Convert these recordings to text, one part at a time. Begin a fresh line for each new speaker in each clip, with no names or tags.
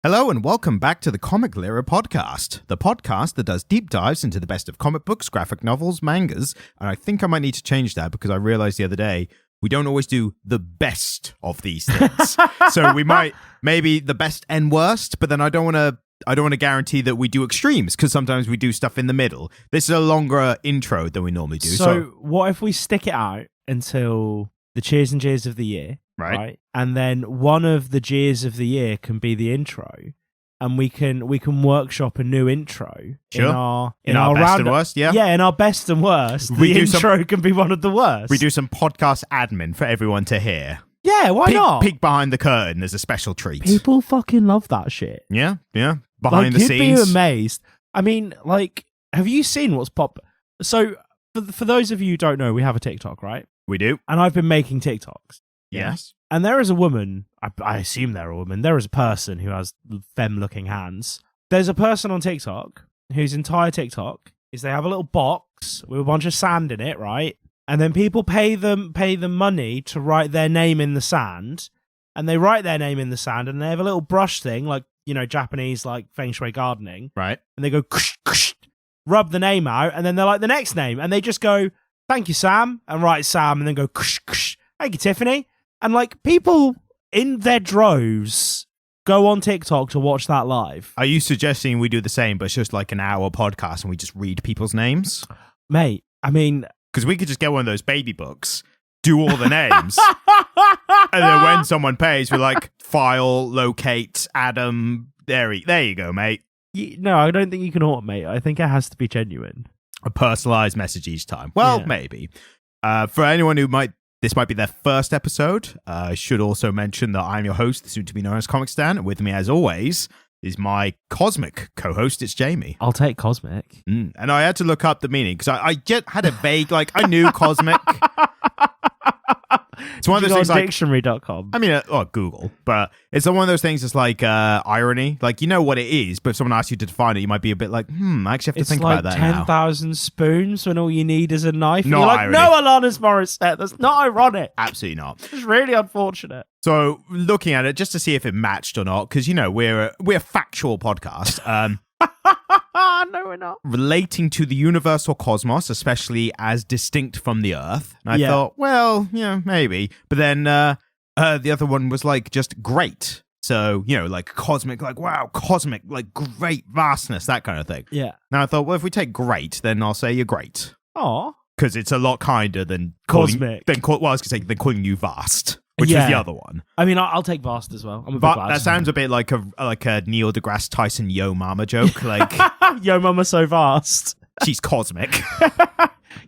Hello and welcome back to the Comic Lyra podcast, the podcast that does deep dives into the best of comic books, graphic novels, mangas, and I think I might need to change that because I realized the other day we don't always do the best of these things. So we might maybe the best and worst, but then I don't want to guarantee that we do extremes because sometimes we do stuff in the middle. This is a longer intro than we normally do.
So what if we stick it out until the cheers and jeers of the year? Right. And then one of the jeers of the year can be the intro, and we can workshop a new intro.
Sure.
In
our best and worst, yeah.
Yeah, in our best and worst. The intro can be one of the worst.
We do some podcast admin for everyone to hear.
Yeah, why not?
Peek behind the curtain as a special treat.
People fucking love that shit.
Yeah. Behind the scenes.
You'd be amazed. I mean, have you seen what's pop? So, for those of you who don't know, we have a TikTok, right?
We do.
And I've been making TikToks.
Yes.
And there is a woman, I assume they're a woman, there is a person who has femme-looking hands. There's a person on TikTok whose entire TikTok is they have a little box with a bunch of sand in it, right? And then people pay them money to write their name in the sand. And they write their name in the sand and they have a little brush thing, like, you know, Japanese, like, feng shui gardening.
Right.
And they go, kush, kush, rub the name out, and then they're like, the next name. And they just go, thank you, Sam, and write Sam, and then go, kush, kush, thank you, Tiffany. And, like, people in their droves go on TikTok to watch that live.
Are you suggesting we do the same, but it's just like an hour podcast and we just read people's names?
Mate, I mean...
Because we could just get one of those baby books, do all the names, and then when someone pays, we're like, file, locate, Adam, there you go, mate.
No, I don't think you can automate. I think it has to be genuine.
A personalized message each time. Well, yeah. Maybe. For anyone who this might be their first episode. I should also mention that I'm your host, the soon-to-be known as Comic Stan, and with me, as always, is my cosmic co-host. It's Jamie.
I'll take cosmic.
And I had to look up the meaning, because I just had a vague, I knew cosmic. It's one of those things like
dictionary.com.
I mean, Google, but it's one of those things that's like irony. Like, you know what it is, but if someone asks you to define it, you might be a bit like, I actually have to think about that now.
It's like 10,000 spoons when all you need is a knife.
Not
you're like,
irony.
No, Alanis Morissette, that's not ironic.
Absolutely not.
It's really unfortunate.
So, looking at it, just to see if it matched or not, because, you know, we're a factual podcast.
No, we're not.
Relating to the universal cosmos, especially as distinct from the Earth. And I thought, well, yeah, maybe. But then the other one was like just great. So, you know, like cosmic, like, wow, cosmic, like great vastness, that kind of thing.
Yeah.
Now I thought, well, if we take great, then I'll say you're great.
Aw.
Because it's a lot kinder than
cosmic.
Than calling you vast. Which was the other one.
I mean, I'll take vast as well.
But that sounds a bit like a Neil deGrasse Tyson Yo Mama joke. Like,
Yo Mama so vast.
She's cosmic.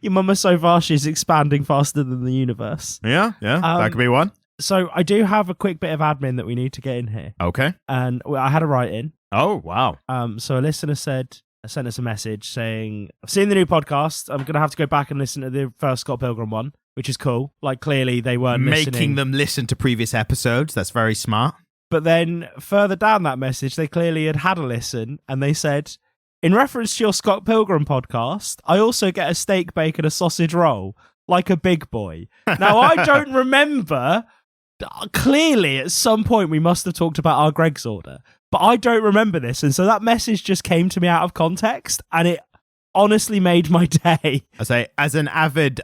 Your mama's so vast, she's expanding faster than the universe.
Yeah, that could be one.
So I do have a quick bit of admin that we need to get in here.
Okay.
And I had a write-in.
Oh, wow.
So a listener sent us a message saying, I've seen the new podcast. I'm going to have to go back and listen to the first Scott Pilgrim one. Which is cool. Like, clearly they weren't
making them listen to previous episodes. That's very smart.
But then further down that message, they clearly had a listen, and they said, in reference to your Scott Pilgrim podcast, I also get a steak, bacon, a sausage roll, like a big boy. Now, I don't remember. Clearly, at some point, we must have talked about our Greg's order. But I don't remember this. And so that message just came to me out of context, and it honestly made my day.
I say, as an avid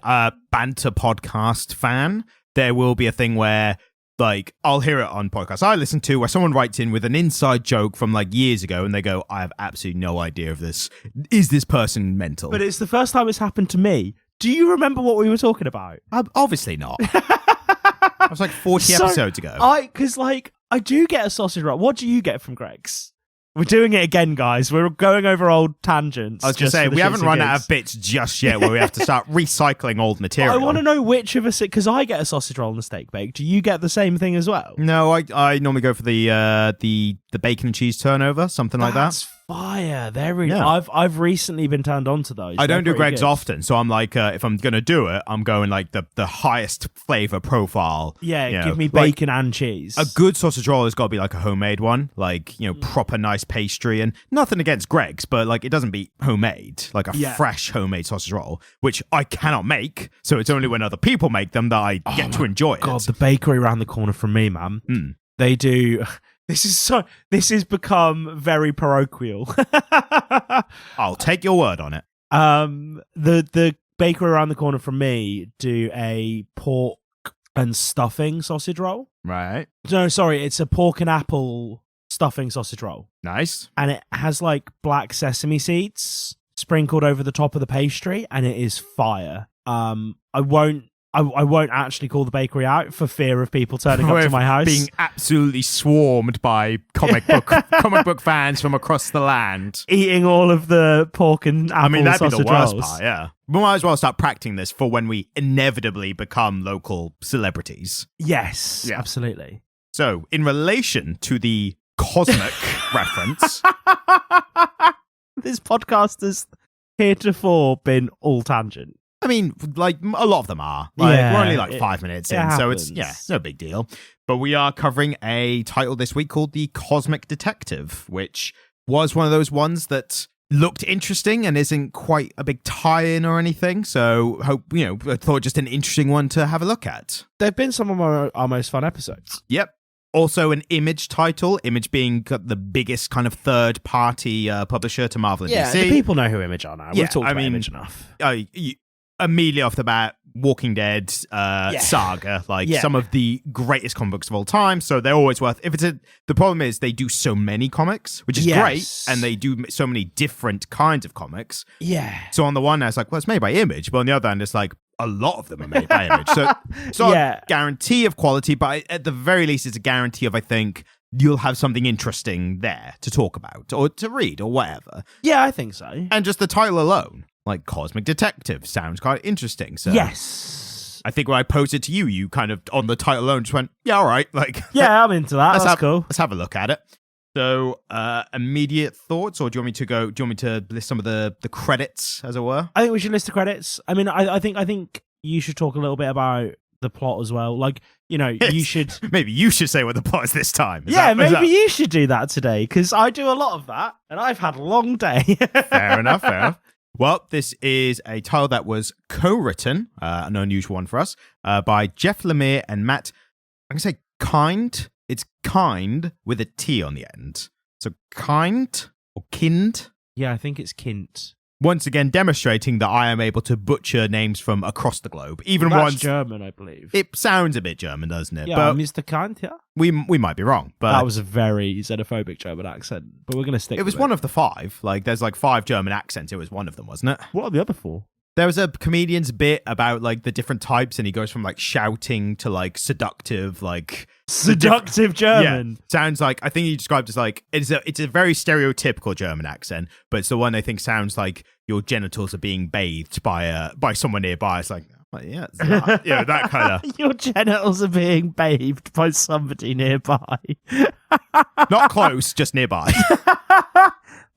banter podcast fan, there will be a thing where, like, I'll hear it on podcasts I listen to where someone writes in with an inside joke from, like, years ago, and they go, I have absolutely no idea of this. Is this person mental?
But it's the first time it's happened to me. Do you remember what we were talking about?
Obviously not. That was like 40 episodes ago.
Because, like, I do get a sausage roll. What do you get from Greg's? We're doing it again, guys. We're going over old tangents.
I was going to say, we haven't run out of bits just yet where we have to start recycling old material.
I want to know which of us, because I get a sausage roll and a steak bake. Do you get the same thing as well?
No, I normally go for the bacon and cheese turnover, something like that.
That's fire. I've recently been turned on to those.
I don't do Greg's often, so I'm like, if I'm going to do it, I'm going like the highest flavor profile.
Yeah, give me bacon and cheese.
A good sausage roll has got to be like a homemade one, like, you know, proper nice pastry, and nothing against Greg's, but like it doesn't beat homemade, like a fresh homemade sausage roll, which I cannot make, so it's only when other people make them that I get to enjoy it.
God, the bakery around the corner from me, man. They do This has become very parochial.
I'll take your word on it.
The bakery around the corner from me do a pork and stuffing sausage roll.
Right.
No, sorry, it's a pork and apple stuffing sausage roll.
Nice.
And it has like black sesame seeds sprinkled over the top of the pastry, and it is fire. I won't actually call the bakery out for fear of people turning up to my house.
Being absolutely swarmed by comic book fans from across the land.
Eating all of the pork and apple
that'd be the worst
rolls.
part, yeah. We might as well start practicing this for when we inevitably become local celebrities.
Yes,
Yeah.
absolutely.
So, in relation to the cosmic reference...
This podcast has heretofore been all tangent.
I mean, like, a lot of them are. Like,
Yeah,
we're only like 5 minutes in, so it's
happens.
no big deal. But we are covering a title this week called The Cosmic Detective, which was one of those ones that looked interesting and isn't quite a big tie-in or anything. So, I thought just an interesting one to have a look at.
They've been some of our most fun episodes.
Yep. Also an Image title, Image being the biggest kind of third-party publisher to Marvel and DC.
The people know who Image are now.
Yeah,
We've talked
I
about
mean,
Image enough.
Immediately off the bat, Walking Dead saga, some of the greatest comic books of all time. So they're always worth. The problem is they do so many comics, which is great, and they do so many different kinds of comics.
Yeah.
So on the one hand, it's like, well, it's made by Image, but on the other hand, it's like a lot of them are made by Image. So it's not a guarantee of quality, but at the very least, it's a guarantee of, I think, you'll have something interesting there to talk about or to read or whatever.
Yeah, I think so.
And just the title alone. Like Cosmic Detective sounds quite interesting. So
yes,
I think when I posed it to you, you kind of on the title alone just went, yeah, all right. Like,
yeah, I'm into that. That's cool.
Let's have a look at it. So, immediate thoughts, or do you want me to list some of the credits, as it were?
I think we should list the credits. I mean, I think you should talk a little bit about the plot as well. Like, you should
maybe you should say what the plot is this time.
Maybe you should do that today because I do a lot of that, and I've had a long day.
Fair enough. Well, this is a title that was co-written, an unusual one for us, by Jeff Lemire and Matt. I'm going to say Kindt. It's kind with a T on the end. So Kindt or Kindt.
Yeah, I think it's Kindt.
Once again, demonstrating that I am able to butcher names from across the globe. Even
that's
ones
German, I believe.
It sounds a bit German, doesn't it?
Yeah,
but
Mr. Kindt, yeah.
We might be wrong, but
that was a very xenophobic German accent. But we're going to stick.
It was one of the 5. Like, there's like 5 German accents. It was one of them, wasn't it?
What are the other 4?
There was a comedian's bit about like the different types, and he goes from like shouting to like seductive, like
seductive German.
Yeah, sounds like, I think he described it as like it's a very stereotypical German accent, but it's the one I think sounds like your genitals are being bathed by someone nearby. It's like, yeah, it's that kind of.
Your genitals are being bathed by somebody nearby.
Not close, just nearby.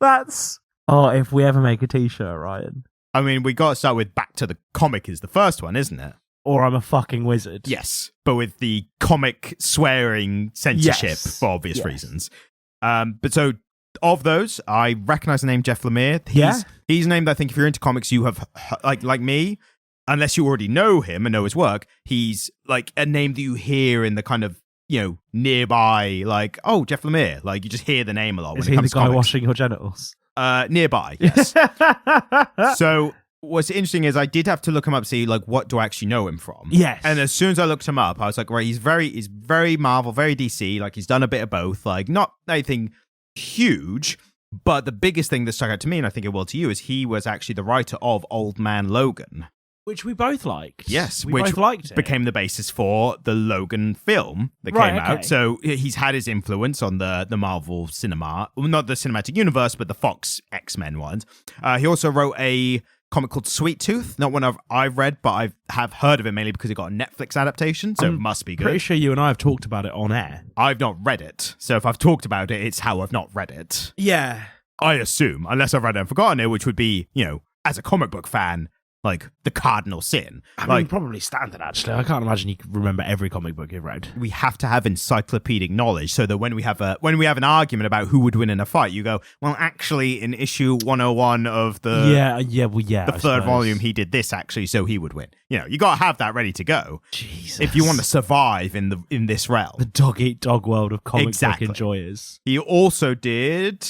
That's. Oh, if we ever make a T-shirt, Ryan.
I mean, we got to start with Back to the Comic is the first one, isn't it?
Or I'm a fucking wizard.
Yes, but with the comic swearing censorship for obvious reasons. But so, of those, I recognize the name Jeff Lemire. He's a name that I think if you're into comics, you have, like me, unless you already know him and know his work, he's like a name that you hear in the kind of, nearby, like, oh, Jeff Lemire. Like, you just hear the name a lot when it comes to comics.
Is he the guy washing your genitals?
Nearby, yes. So what's interesting is I did have to look him up to see like what do I actually know him from.
Yes.
And as soon as I looked him up, I was like, right, he's very Marvel, very DC. Like he's done a bit of both. Like not anything huge, but the biggest thing that stuck out to me, and I think it will to you, is he was actually the writer of Old Man Logan.
Which we both liked.
Yes,
we
which
both liked it.
Became the basis for the Logan film that came out. So he's had his influence on the Marvel cinema, well, not the cinematic universe, but the Fox X-Men ones. He also wrote a comic called Sweet Tooth, not one I've read, but I have heard of it mainly because it got a Netflix adaptation, so it must be good.
Pretty sure you and I have talked about it on air.
I've not read it, so if I've talked about it, it's how I've not read it.
Yeah.
I assume, unless I've read it and forgotten it, which would be, as a comic book fan, like the cardinal sin.
I
like
mean, probably standard, actually. I can't imagine you can remember every comic book you've read.
we have to have encyclopedic knowledge so that when we have an argument about who would win in a fight, you go, well, actually, in issue 101 of the third volume, he did this actually, so he would win. You got to have that ready to go.
Jesus.
If you want to survive in this realm.
The dog-eat-dog world of comic
Exactly.
book enjoyers.
He also did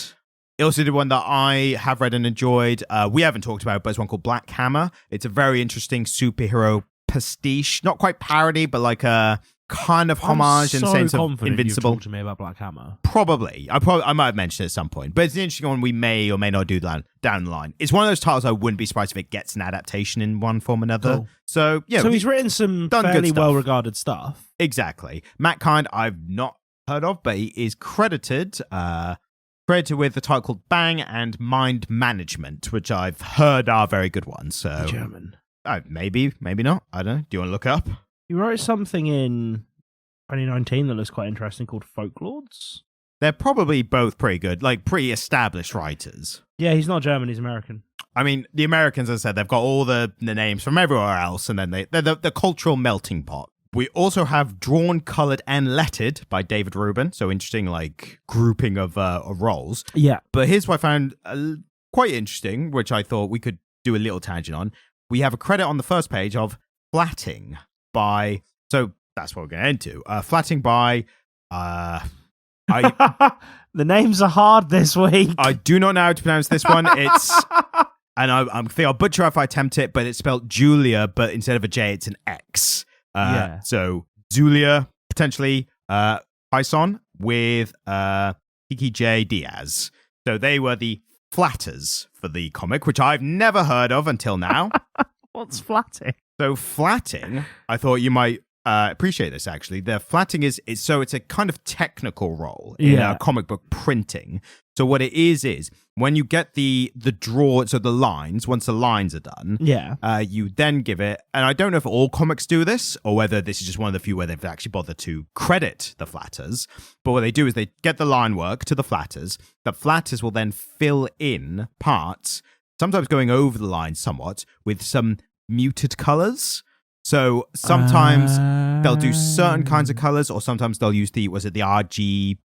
one that I have read and enjoyed. We haven't talked about it, but it's one called Black Hammer. It's a very interesting superhero pastiche. Not quite parody, but like a kind of homage in the sense of Invincible.
You've talked to me about Black Hammer.
Probably. I might have mentioned it at some point. But it's an interesting one we may or may not do down the line. It's one of those titles I wouldn't be surprised if it gets an adaptation in one form or another.
Cool.
So, yeah.
So he's written some fairly well-regarded stuff.
Exactly. Matt Kindt, I've not heard of, but he is credited with a title called Bang and Mind Management, which I've heard are very good ones. So
German.
Maybe not. I don't know. Do you want to look up?
He wrote something in 2019 that looks quite interesting called Folklords.
They're probably both pretty good, like pretty established writers.
Yeah, he's not German, he's American.
I mean, the Americans, as I said, they've got all the names from everywhere else, and then they're the cultural melting pot. We also have Drawn, Coloured, and Lettered by David Rubin. So interesting, like, grouping of roles.
Yeah.
But here's what I found quite interesting, which I thought we could do a little tangent on. We have a credit on the first page of Flatting by... So that's what we're going into. Flatting by...
The names are hard this week.
I do not know how to pronounce this one. It's... And I think I'll butcher if I attempt it, but it's spelled Julia, but instead of a J, it's an X. So Zulia, potentially Python with Kiki J. Diaz. So they were the flatters for the comic, which I've never heard of until now.
What's flatting?
So flatting, I thought you might appreciate this, actually. The flatting is it's a kind of technical role in comic book printing. So what it is when you get the draw, so the lines, once the lines are done, you then give it, and I don't know if all comics do this, or whether this is just one of the few where they've actually bothered to credit the flatters, but what they do is they get the line work to the flatters will then fill in parts, sometimes going over the line somewhat, with some muted colours. So sometimes they'll do certain kinds of colors, or sometimes they'll use the RGB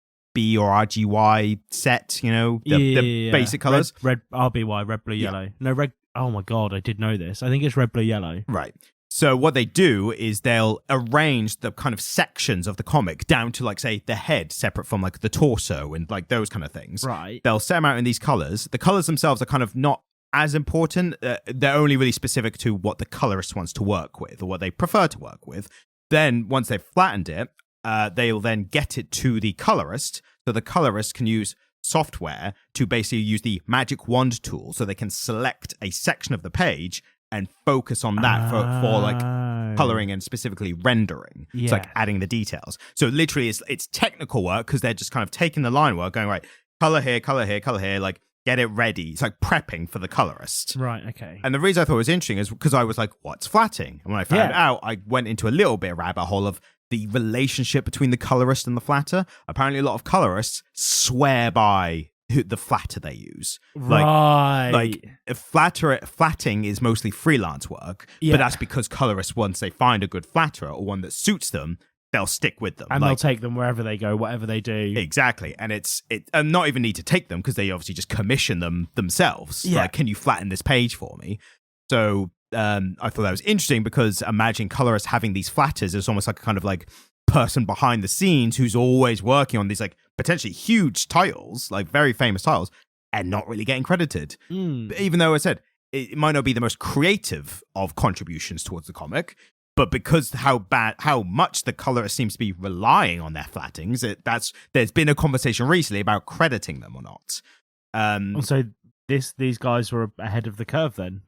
or RGY set, the basic colors.
Red RBY, red, blue, yellow. No, red. Oh my God, I did know this. I think it's red, blue, yellow.
Right. So what they do is they'll arrange the kind of sections of the comic down to, like, say, the head separate from, like, the torso and, like, those kind of things.
Right.
They'll set them out in these colors. The colors themselves are kind of not as important. They're only really specific to what the colorist wants to work with or what they prefer to work with. Then once they've flattened it, they'll then get it to the colorist. So the colorist can use software to basically use the magic wand tool, so they can select a section of the page and focus on that for like coloring and specifically rendering. It's like adding the details. So literally it's technical work, because they're just kind of taking the line work, going, right, color here, color here, color here, like, get it ready. It's like prepping for the colorist.
Right, okay.
And the reason I thought it was interesting is because I was like, what's flatting? And when I found out, I went into a little bit of rabbit hole of the relationship between the colorist and the flatter. Apparently a lot of colorists swear by the flatter they use.
Right.
Like flatting is mostly freelance work, but that's because colorists, once they find a good flatterer or one that suits them, they'll stick with them.
And they'll take them wherever they go, whatever they do.
Exactly. And it's not even need to take them, because they obviously just commission them themselves.
Yeah.
Like, can you flatten this page for me? So I thought that was interesting, because imagine colorists having these flatters as almost like a kind of like person behind the scenes who's always working on these like potentially huge titles, like very famous titles, and not really getting credited. Even though I said it might not be the most creative of contributions towards the comic, but because how much the colorist seems to be relying on their flattings, there's been a conversation recently about crediting them or not.
So these guys were ahead of the curve then.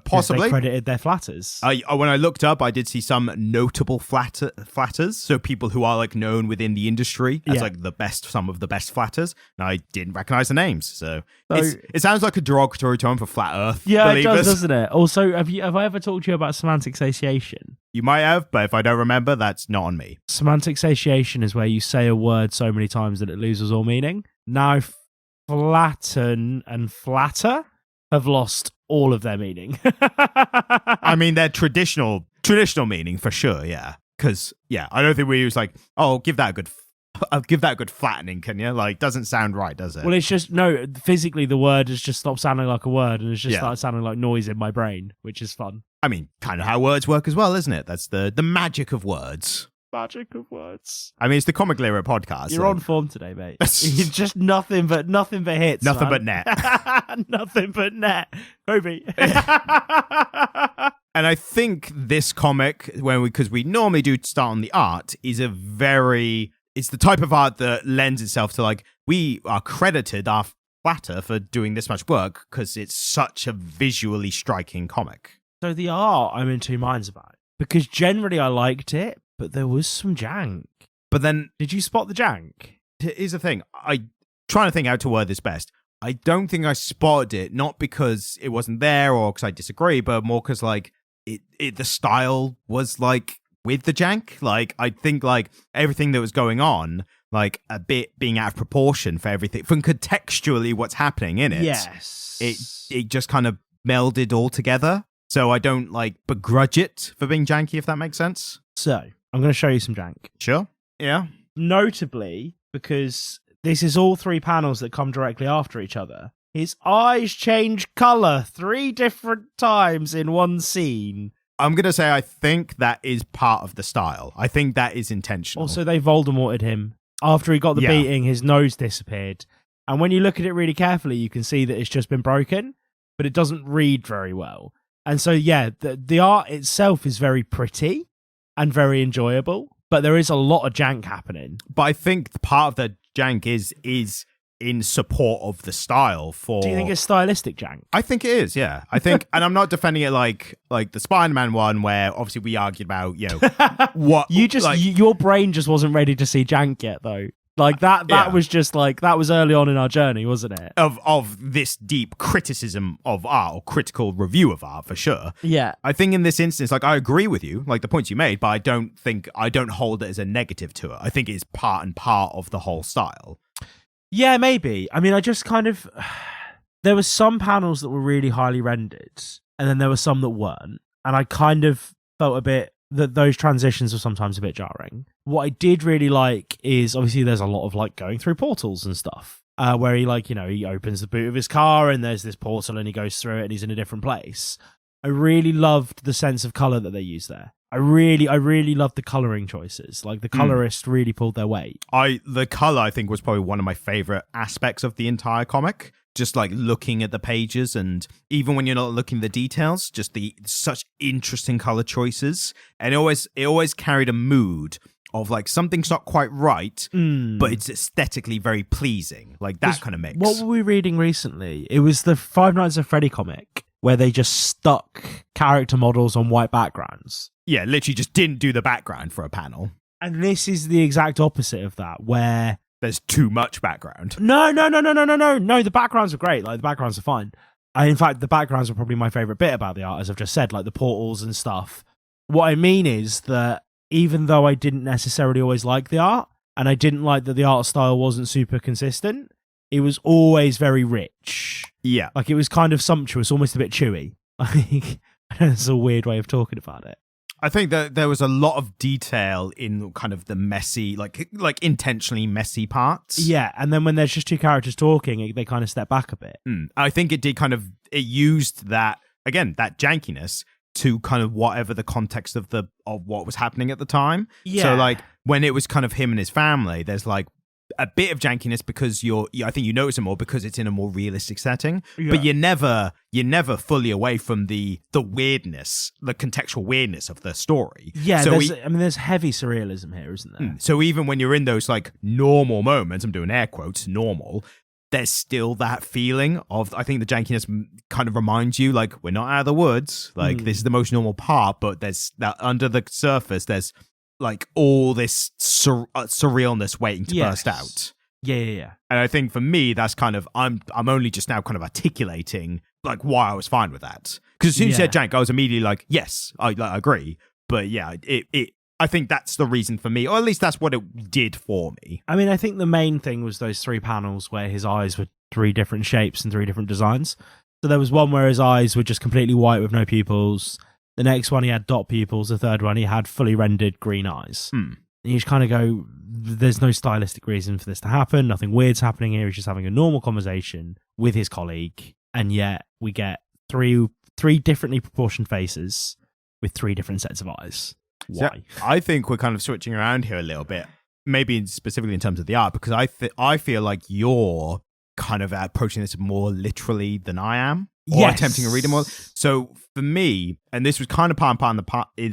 Possibly.
They credited their flatters.
When I looked up, I did see some notable flatters. So people who are like known within the industry as like some of the best flatters. And I didn't recognize the names. So it sounds like a derogatory term for flat earth believers.
It does, doesn't it? Also, have I ever talked to you about semantic satiation?
You might have, but if I don't remember, that's not on me.
Semantic satiation is where you say a word so many times that it loses all meaning. Now, flatten and flatter have lost all of their meaning.
I mean, their traditional meaning for sure, yeah. Because, yeah, I don't think we use like, oh, give that a good flattening, can you? Like, doesn't sound right, does it?
Well, it's just, no, physically the word has just stopped sounding like a word and it's just started sounding like noise in my brain, which is fun.
I mean, kind of how words work as well, isn't it? That's the magic of words.
Magic of words.
I mean, it's the Comic Lyra podcast.
You're on form today, mate. You're just nothing but hits.
Nothing
man.
but net.
Nothing but net. Kirby.
And I think this comic, because we normally do start on the art, is it's the type of art that lends itself to, like, we are credited our flatter for doing this much work because it's such a visually striking comic.
So the art, I'm in two minds about. Because generally I liked it, but there was some jank.
But then,
did you spot the jank?
Here's the thing. I trying to think how to word this best. I don't think I spotted it, not because it wasn't there or because I disagree, but more because, like, the style was, like, with the jank. Like, I think, like, everything that was going on, like, a bit being out of proportion for everything, from contextually what's happening in it.
Yes.
It just kind of melded all together. So I don't, like, begrudge it for being janky, if that makes sense.
So, I'm going to show you some jank.
Sure. Yeah.
Notably, because this is all three panels that come directly after each other, his eyes change colour 3 different times in one scene.
I'm going to say I think that is part of the style. I think that is intentional.
Also, they Voldemorted him. After he got the beating, his nose disappeared. And when you look at it really carefully, you can see that it's just been broken, but it doesn't read very well. And so, yeah, the art itself is very pretty and very enjoyable, but there is a lot of jank happening.
But I think part of the jank is in support of the style for...
Do you think it's stylistic jank?
I think it is, yeah. I think, and I'm not defending it like the Spider-Man one where obviously we argued about, you know, what...
Your brain just wasn't ready to see jank yet, though. Like, that was just like, that was early on in our journey, wasn't it?
Of this deep criticism of art, or critical review of art, for sure.
Yeah.
I think in this instance, like, I agree with you, like the points you made, but I don't hold it as a negative to it. I think it's part of the whole style.
Yeah, maybe. I mean, I just kind of... There were some panels that were really highly rendered, and then there were some that weren't. And I kind of felt a bit that those transitions were sometimes a bit jarring. What I did really like is, obviously, there's a lot of, like, going through portals and stuff, where he, like, you know, he opens the boot of his car, and there's this portal, and he goes through it, and he's in a different place. I really loved the sense of colour that they used there. I really loved the colouring choices. Like, the colorist really pulled their weight.
The colour, I think, was probably one of my favourite aspects of the entire comic. Just, like, looking at the pages, and even when you're not looking at the details, just such interesting colour choices. And it always carried a mood of, like, something's not quite right, but it's aesthetically very pleasing. Like, that kind of mix.
What were we reading recently? It was the Five Nights at Freddy comic, where they just stuck character models on white backgrounds.
Yeah, literally just didn't do the background for a panel.
And this is the exact opposite of that, where...
There's too much background.
No, the backgrounds are great. Like, the backgrounds are fine. In fact, the backgrounds are probably my favourite bit about the art, as I've just said, like the portals and stuff. What I mean is that even though I didn't necessarily always like the art, and I didn't like that the art style wasn't super consistent, it was always very rich.
Yeah.
Like, it was kind of sumptuous, almost a bit chewy. Like, it's a weird way of talking about it.
I think that there was a lot of detail in kind of the messy, like intentionally messy parts.
Yeah, and then when there's just two characters talking, they kind of step back a bit.
I think it used that, again, that jankiness to kind of whatever the context of what was happening at the time.
Yeah.
So, like, when it was kind of him and his family, there's, like, a bit of jankiness because I think you notice it more because it's in a more realistic setting, but you're never fully away from the weirdness, the contextual weirdness of the story.
Yeah, so there's heavy surrealism here, isn't there?
So even when you're in those, like, normal moments, I'm doing air quotes, normal, there's still that feeling of, I think the jankiness kind of reminds you, like, we're not out of the woods, like, this is the most normal part, but there's that under the surface, there's, like, all this surrealness waiting to burst out.
Yeah.
And I think for me, that's kind of, I'm only just now kind of articulating, like, why I was fine with that. Because as soon as you said jank, I was immediately like, yes, I agree. But yeah, I think that's the reason for me, or at least that's what it did for me.
I mean, I think the main thing was those 3 panels where his eyes were 3 different shapes and 3 different designs. So there was one where his eyes were just completely white with no pupils. The next one he had dot pupils. The third one he had fully rendered green eyes. And you just kind of go, there's no stylistic reason for this to happen. Nothing weird's happening here. He's just having a normal conversation with his colleague. And yet we get three differently proportioned faces with 3 different sets of eyes. Why?
So I think we're kind of switching around here a little bit, maybe specifically in terms of the art, because I feel like you're kind of approaching this more literally than I am, or attempting to read it more. So for me, and this was kind of part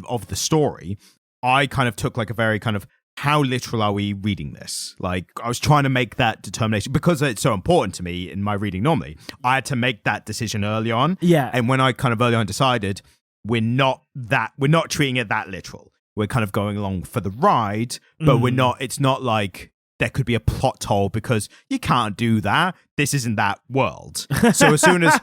of the story, I kind of took like a very kind of, how literal are we reading this? Like, I was trying to make that determination because it's so important to me in my reading normally. I had to make that decision early on.
Yeah.
And when I kind of early on decided we're not treating it that literal. We're kind of going along for the ride, but it's not like there could be a plot hole because you can't do that. This isn't that world. So as soon as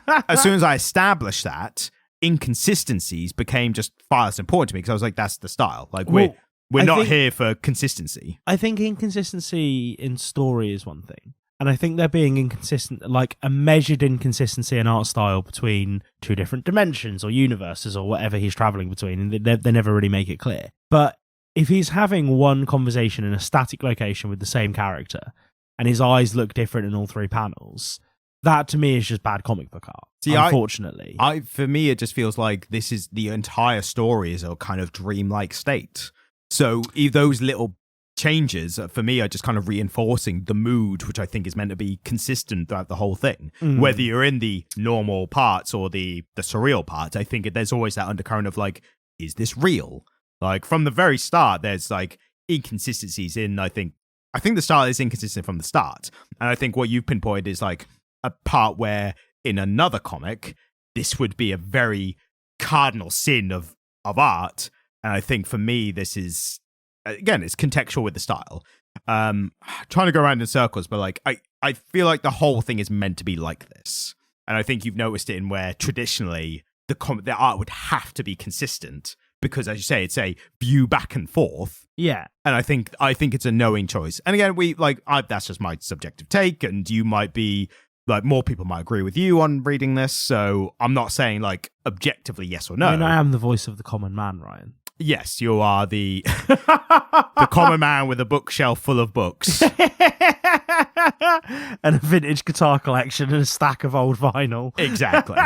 I established that, inconsistencies became just far less important to me because I was like, that's the style. Like, we're not here for consistency.
I think inconsistency in story is one thing. And I think they're being inconsistent, like a measured inconsistency in art style between 2 different dimensions or universes or whatever he's traveling between. And they never really make it clear. But if he's having one conversation in a static location with the same character and his eyes look different in all 3 panels, that to me is just bad comic book art. See, unfortunately.
For me, it just feels like this is the entire story is a kind of dreamlike state. So those little changes for me are just kind of reinforcing the mood, which I think is meant to be consistent throughout the whole thing. Whether you're in the normal parts or the surreal parts, I think there's always that undercurrent of like, is this real? Like from the very start, there's like inconsistencies in, I think the style is inconsistent from the start. And I think what you've pinpointed is like a part where in another comic, this would be a very cardinal sin of art. And I think for me, this is, again, it's contextual with the style. Trying to go around in circles, but like I feel like the whole thing is meant to be like this. And I think you've noticed it in where traditionally the art would have to be consistent because, as you say, it's a view back and forth.
Yeah.
And I think it's a knowing choice. And again, that's just my subjective take, and you might be like, more people might agree with you on reading this. So I'm not saying like objectively yes or no.
I mean, I am the voice of the common man, Ryan.
Yes, you are the common man with a bookshelf full of books.
And a vintage guitar collection and a stack of old vinyl.
Exactly.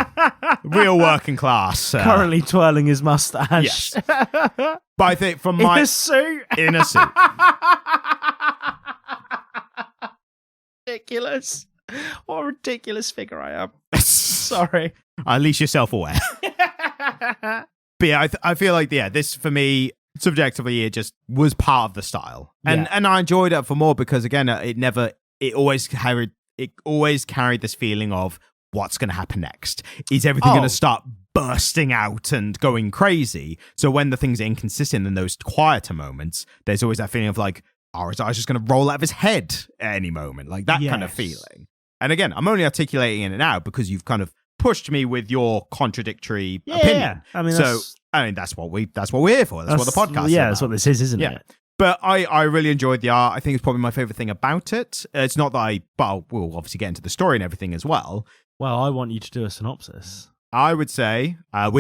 Real working class.
Currently twirling his mustache.
Yes. But I think from my...
In a suit.
In a suit.
Ridiculous. What a ridiculous figure I am. Sorry.
At least you're self-aware. But yeah, I feel like, this for me, subjectively, it just was part of the style. And I enjoyed it for more because, again, it always carried this feeling of what's going to happen next. Is everything going to start bursting out and going crazy? So when the things are inconsistent in those quieter moments, there's always that feeling of like, are his eyes just going to roll out of his head at any moment? Like that kind of feeling. And again, I'm only articulating it now because you've kind of pushed me with your contradictory opinion. I mean, that's what we're here for. That's what the podcast is.
Yeah, that's what this is, isn't it?
But I really enjoyed the art. I think it's probably my favorite thing about it. It's not that we'll obviously get into the story and everything as well.
Well, I want you to do a synopsis.
I would say, I've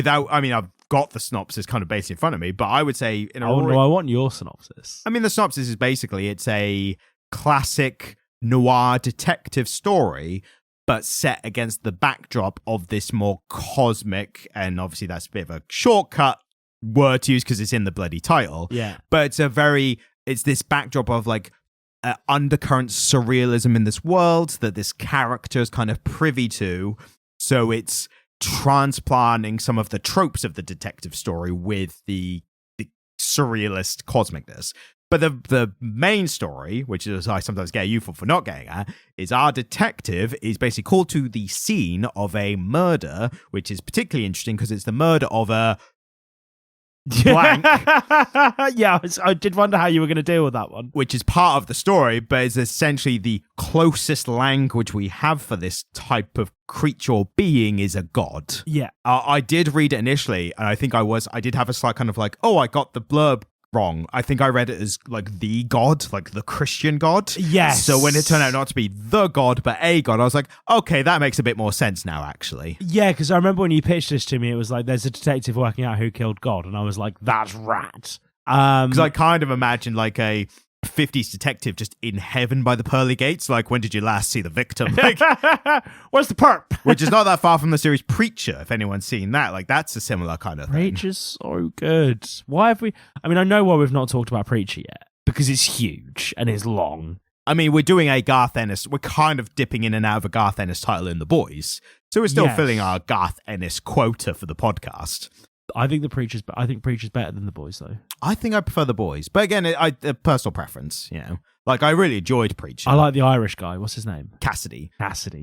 got the synopsis kind of based in front of me, but I would say...
I want your synopsis.
I mean, the synopsis is basically, it's a classic noir detective story, but set against the backdrop of this more cosmic, and obviously that's a bit of a shortcut word to use because it's in the bloody title.
Yeah.
But it's this backdrop of like undercurrent surrealism in this world that this character is kind of privy to. So it's transplanting some of the tropes of the detective story with the surrealist cosmicness. But the main story, which is I sometimes get you for not getting at, is our detective is basically called to the scene of a murder, which is particularly interesting because it's the murder of a blank.
Yeah, I did wonder how you were going to deal with that one.
Which is part of the story, but is essentially the closest language we have for this type of creature or being is a god.
Yeah.
I did read it initially, and I think I did have a slight kind of like, I got the blurb wrong. I think I read it as like the god, like the Christian god.
Yes.
So when it turned out not to be the god, but a god, I was like, okay, that makes a bit more sense now, actually.
Yeah, because I remember when you pitched this to me, it was like, there's a detective working out who killed God. And I was like, that's rad.
Because I kind of imagined like a 50s detective just in heaven by the pearly gates. Like, when did you last see the victim? Like,
where's the perp?
which is not that far from the series Preacher, if anyone's seen that. Like, that's a similar kind of thing.
Preacher's so good. Why have we... I mean, I know why we've not talked about Preacher yet. Because it's huge and it's long.
I mean, we're doing a Garth Ennis. We're kind of dipping in and out of a Garth Ennis title in The Boys. So we're still filling our Garth Ennis quota for the podcast.
I think Preacher's better than The Boys, though.
I think I prefer The Boys. But again, a personal preference, you know. Like, I really enjoyed Preacher.
I like the Irish guy. What's his name?
Cassidy.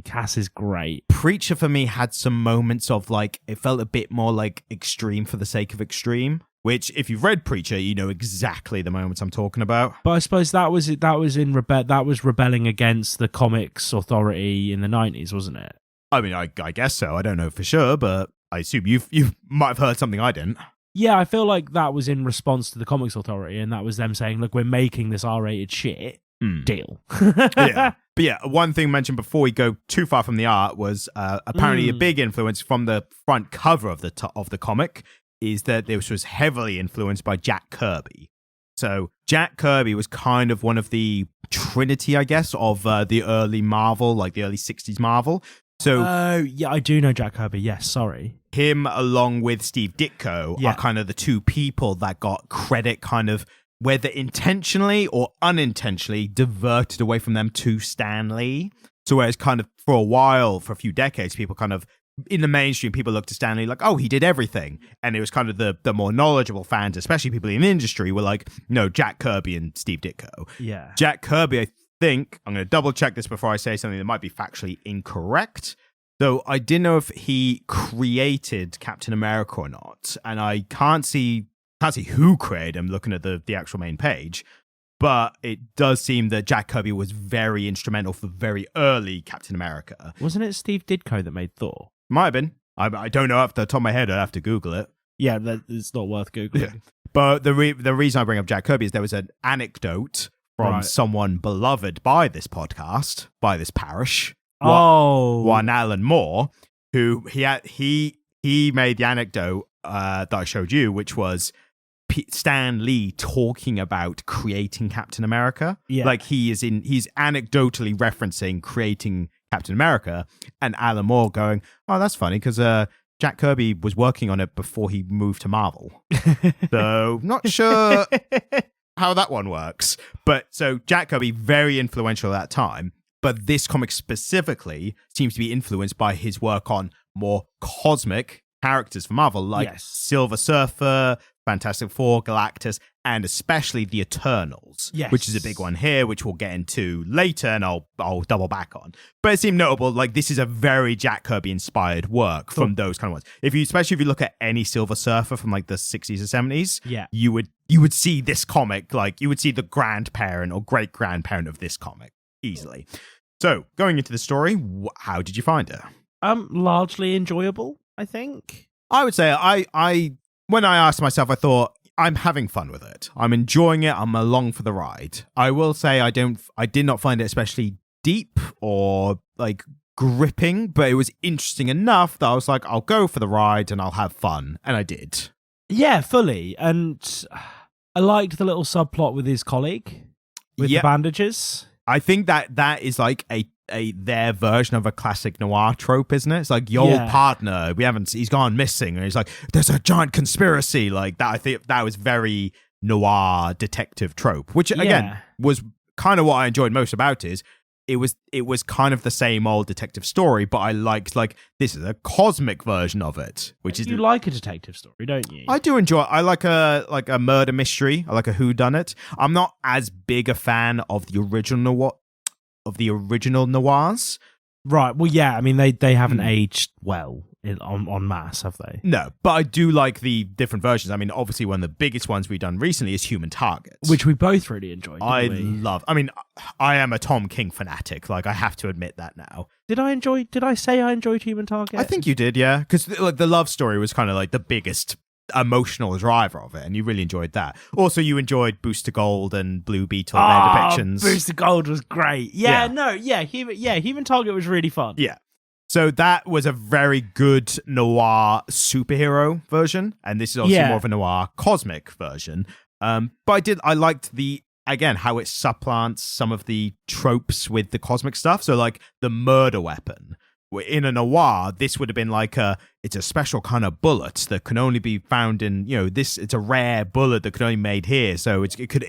Cass is great.
Preacher, for me, had some moments of, like, it felt a bit more, like, extreme for the sake of extreme. Which, if you've read Preacher, you know exactly the moments I'm talking about.
But I suppose that was rebelling against the comics authority in the 90s, wasn't it?
I mean, I guess so. I don't know for sure, but I assume you might have heard something I didn't.
Yeah, I feel like that was in response to the comics authority, and that was them saying, look, we're making this R-rated shit. Deal.
Yeah. But yeah, one thing mentioned before we go too far from the art was apparently a big influence from the front cover of the comic is that this was heavily influenced by Jack Kirby. So Jack Kirby was kind of one of the trinity, I guess, of the early Marvel, like the early 60s Marvel. So,
yeah, I do know Jack Kirby. Yes, sorry.
Him along with Steve Ditko are kind of the two people that got credit kind of whether intentionally or unintentionally diverted away from them to Stan Lee. So whereas kind of for a while, for a few decades, people kind of, in the mainstream, people looked to Stan Lee like, oh, he did everything. And it was kind of the more knowledgeable fans, especially people in the industry, were like, no, Jack Kirby and Steve Ditko.
Yeah.
Jack Kirby, I think, I'm going to double check this before I say something that might be factually incorrect. So I didn't know if he created Captain America or not. And I can't see who created him looking at the actual main page. But it does seem that Jack Kirby was very instrumental for very early Captain America.
Wasn't it Steve Ditko that made Thor?
Might have been. I don't know off the top of my head. I'd have to Google it.
Yeah, it's not worth Googling.
Yeah. But the reason I bring up Jack Kirby is there was an anecdote from someone beloved by this podcast, by this parish. One Alan Moore, who he made the anecdote that I showed you, which was Stan Lee talking about creating Captain America.
Yeah.
Like he's anecdotally referencing creating Captain America, and Alan Moore going, oh, that's funny because Jack Kirby was working on it before he moved to Marvel. So not sure how that one works. But so Jack Kirby, very influential at that time. But this comic specifically seems to be influenced by his work on more cosmic characters for Marvel, like Silver Surfer, Fantastic Four, Galactus, and especially the Eternals, which is a big one here, which we'll get into later, and I'll double back on. But it seemed notable, like this is a very Jack Kirby inspired work from those kind of ones. Especially if you look at any Silver Surfer from like the 60s or 70s, you would see this comic, like you would see the grandparent or great grandparent of this comic easily. So going into the story, how did you find it?
Largely enjoyable, I think.
I would say I when I asked myself, I thought I'm having fun with it. I'm enjoying it. I'm along for the ride. I will say I did not find it especially deep or like gripping, but it was interesting enough that I was like, I'll go for the ride and I'll have fun, and I did.
Yeah, fully. And I liked the little subplot with his colleague with the bandages.
I think that is like their version of a classic noir trope, isn't it? It's like your old partner, he's gone missing, and he's like, there's a giant conspiracy like that. I think that was very noir detective trope, which again was kind of what I enjoyed most about it. It was kind of the same old detective story, but I liked like this is a cosmic version of it, which is
you like a detective story, don't you?
I do enjoy. I like a murder mystery. I like a whodunit. I'm not as big a fan of the original noirs.
Right. Well, yeah. I mean, they haven't aged well en masse, have they?
No, but I do like the different versions. I mean, obviously, one of the biggest ones we've done recently is Human Targets,
which we both really enjoyed.
I mean, I am a Tom King fanatic. Like, I have to admit that now.
Did I say I enjoyed Human Target?
I think you did, yeah. Because like the love story was kind of like the biggest emotional driver of it, and you really enjoyed that. Also, you enjoyed Booster Gold and Blue Beetle, their depictions.
Booster Gold was great. Human Target was really fun.
Yeah. So that was a very good noir superhero version, and this is obviously more of a noir cosmic version. But I liked how it supplants some of the tropes with the cosmic stuff. So like the murder weapon. In a noir, this would have been like it's a special kind of bullet that can only be found in, it's a rare bullet that could only be made here. So it could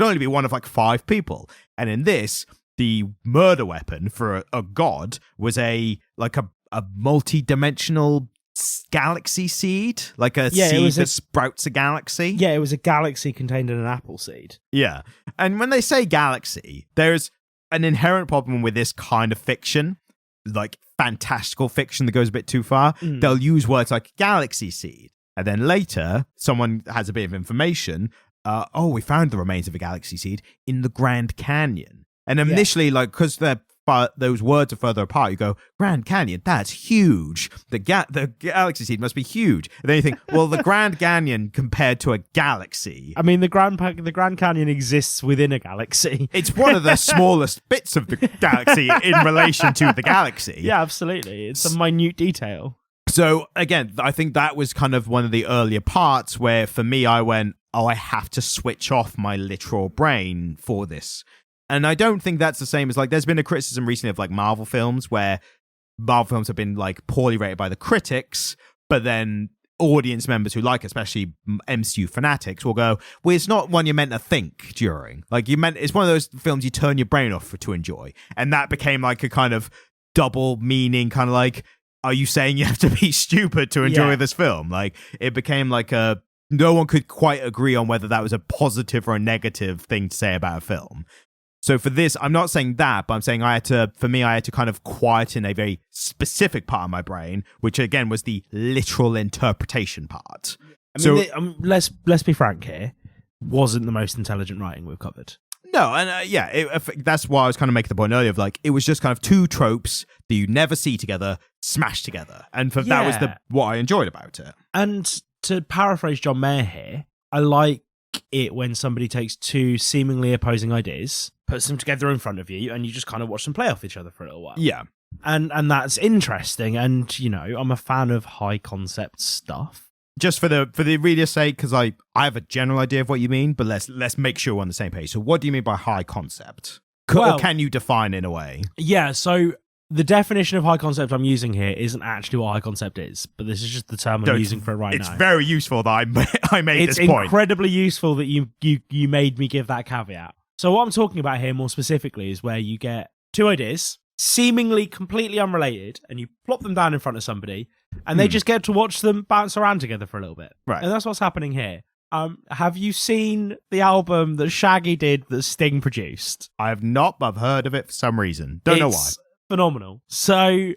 only be one of like 5 people. And in this, the murder weapon for a god was a multi-dimensional galaxy seed, like a seed that sprouts a galaxy.
Yeah, it was a galaxy contained in an apple seed.
Yeah. And when they say galaxy, there's an inherent problem with this kind of fiction, like fantastical fiction that goes a bit too far. They'll use words like galaxy seed, and then later someone has a bit of information. We found the remains of a galaxy seed in the Grand Canyon. And initially, because those words are further apart, you go, Grand Canyon, that's huge. The galaxy seed must be huge. And then you think, well, the Grand Canyon compared to a galaxy.
I mean, the Grand Canyon exists within a galaxy.
It's one of the smallest bits of the galaxy in relation to the galaxy.
Yeah, absolutely. It's a minute detail.
So, again, I think that was kind of one of the earlier parts where, for me, I went, I have to switch off my literal brain for this. And I don't think that's the same as, like, there's been a criticism recently of, like, Marvel films where Marvel films have been, like, poorly rated by the critics, but then audience members who like, especially MCU fanatics, will go, well, it's not one you're meant to think during. Like, it's one of those films you turn your brain off to enjoy. And that became, like, a kind of double meaning, kind of like, are you saying you have to be stupid to enjoy this film? Like, it became like no one could quite agree on whether that was a positive or a negative thing to say about a film. So for this, I'm not saying that, but I'm saying I had to kind of quieten a very specific part of my brain, which again was the literal interpretation part.
I mean, let's be frank here. Wasn't the most intelligent writing we've covered.
No, and that's why I was kind of making the point earlier of like, it was just kind of 2 tropes that you never see together, smashed together. And that was what I enjoyed about it.
And to paraphrase John Mayer here, I like it when somebody takes 2 seemingly opposing ideas, puts them together in front of you, and you just kind of watch them play off each other for a little while.
Yeah.
And that's interesting. And, I'm a fan of high concept stuff.
Just for the reader's sake, because I have a general idea of what you mean, but let's make sure we're on the same page. So what do you mean by high concept? Or can you define in a way? Yeah,
so the definition of high concept I'm using here isn't actually what high concept is, but this is just the term I'm using for it now.
It's very useful that I made this point.
It's incredibly useful that you made me give that caveat. So what I'm talking about here more specifically is where you get 2 ideas, seemingly completely unrelated, and you plop them down in front of somebody, and they just get to watch them bounce around together for a little bit.
Right.
And that's what's happening here. Have you seen the album that Shaggy did that Sting produced?
I have not, but I've heard of it for some reason. Don't know why.
Phenomenal. So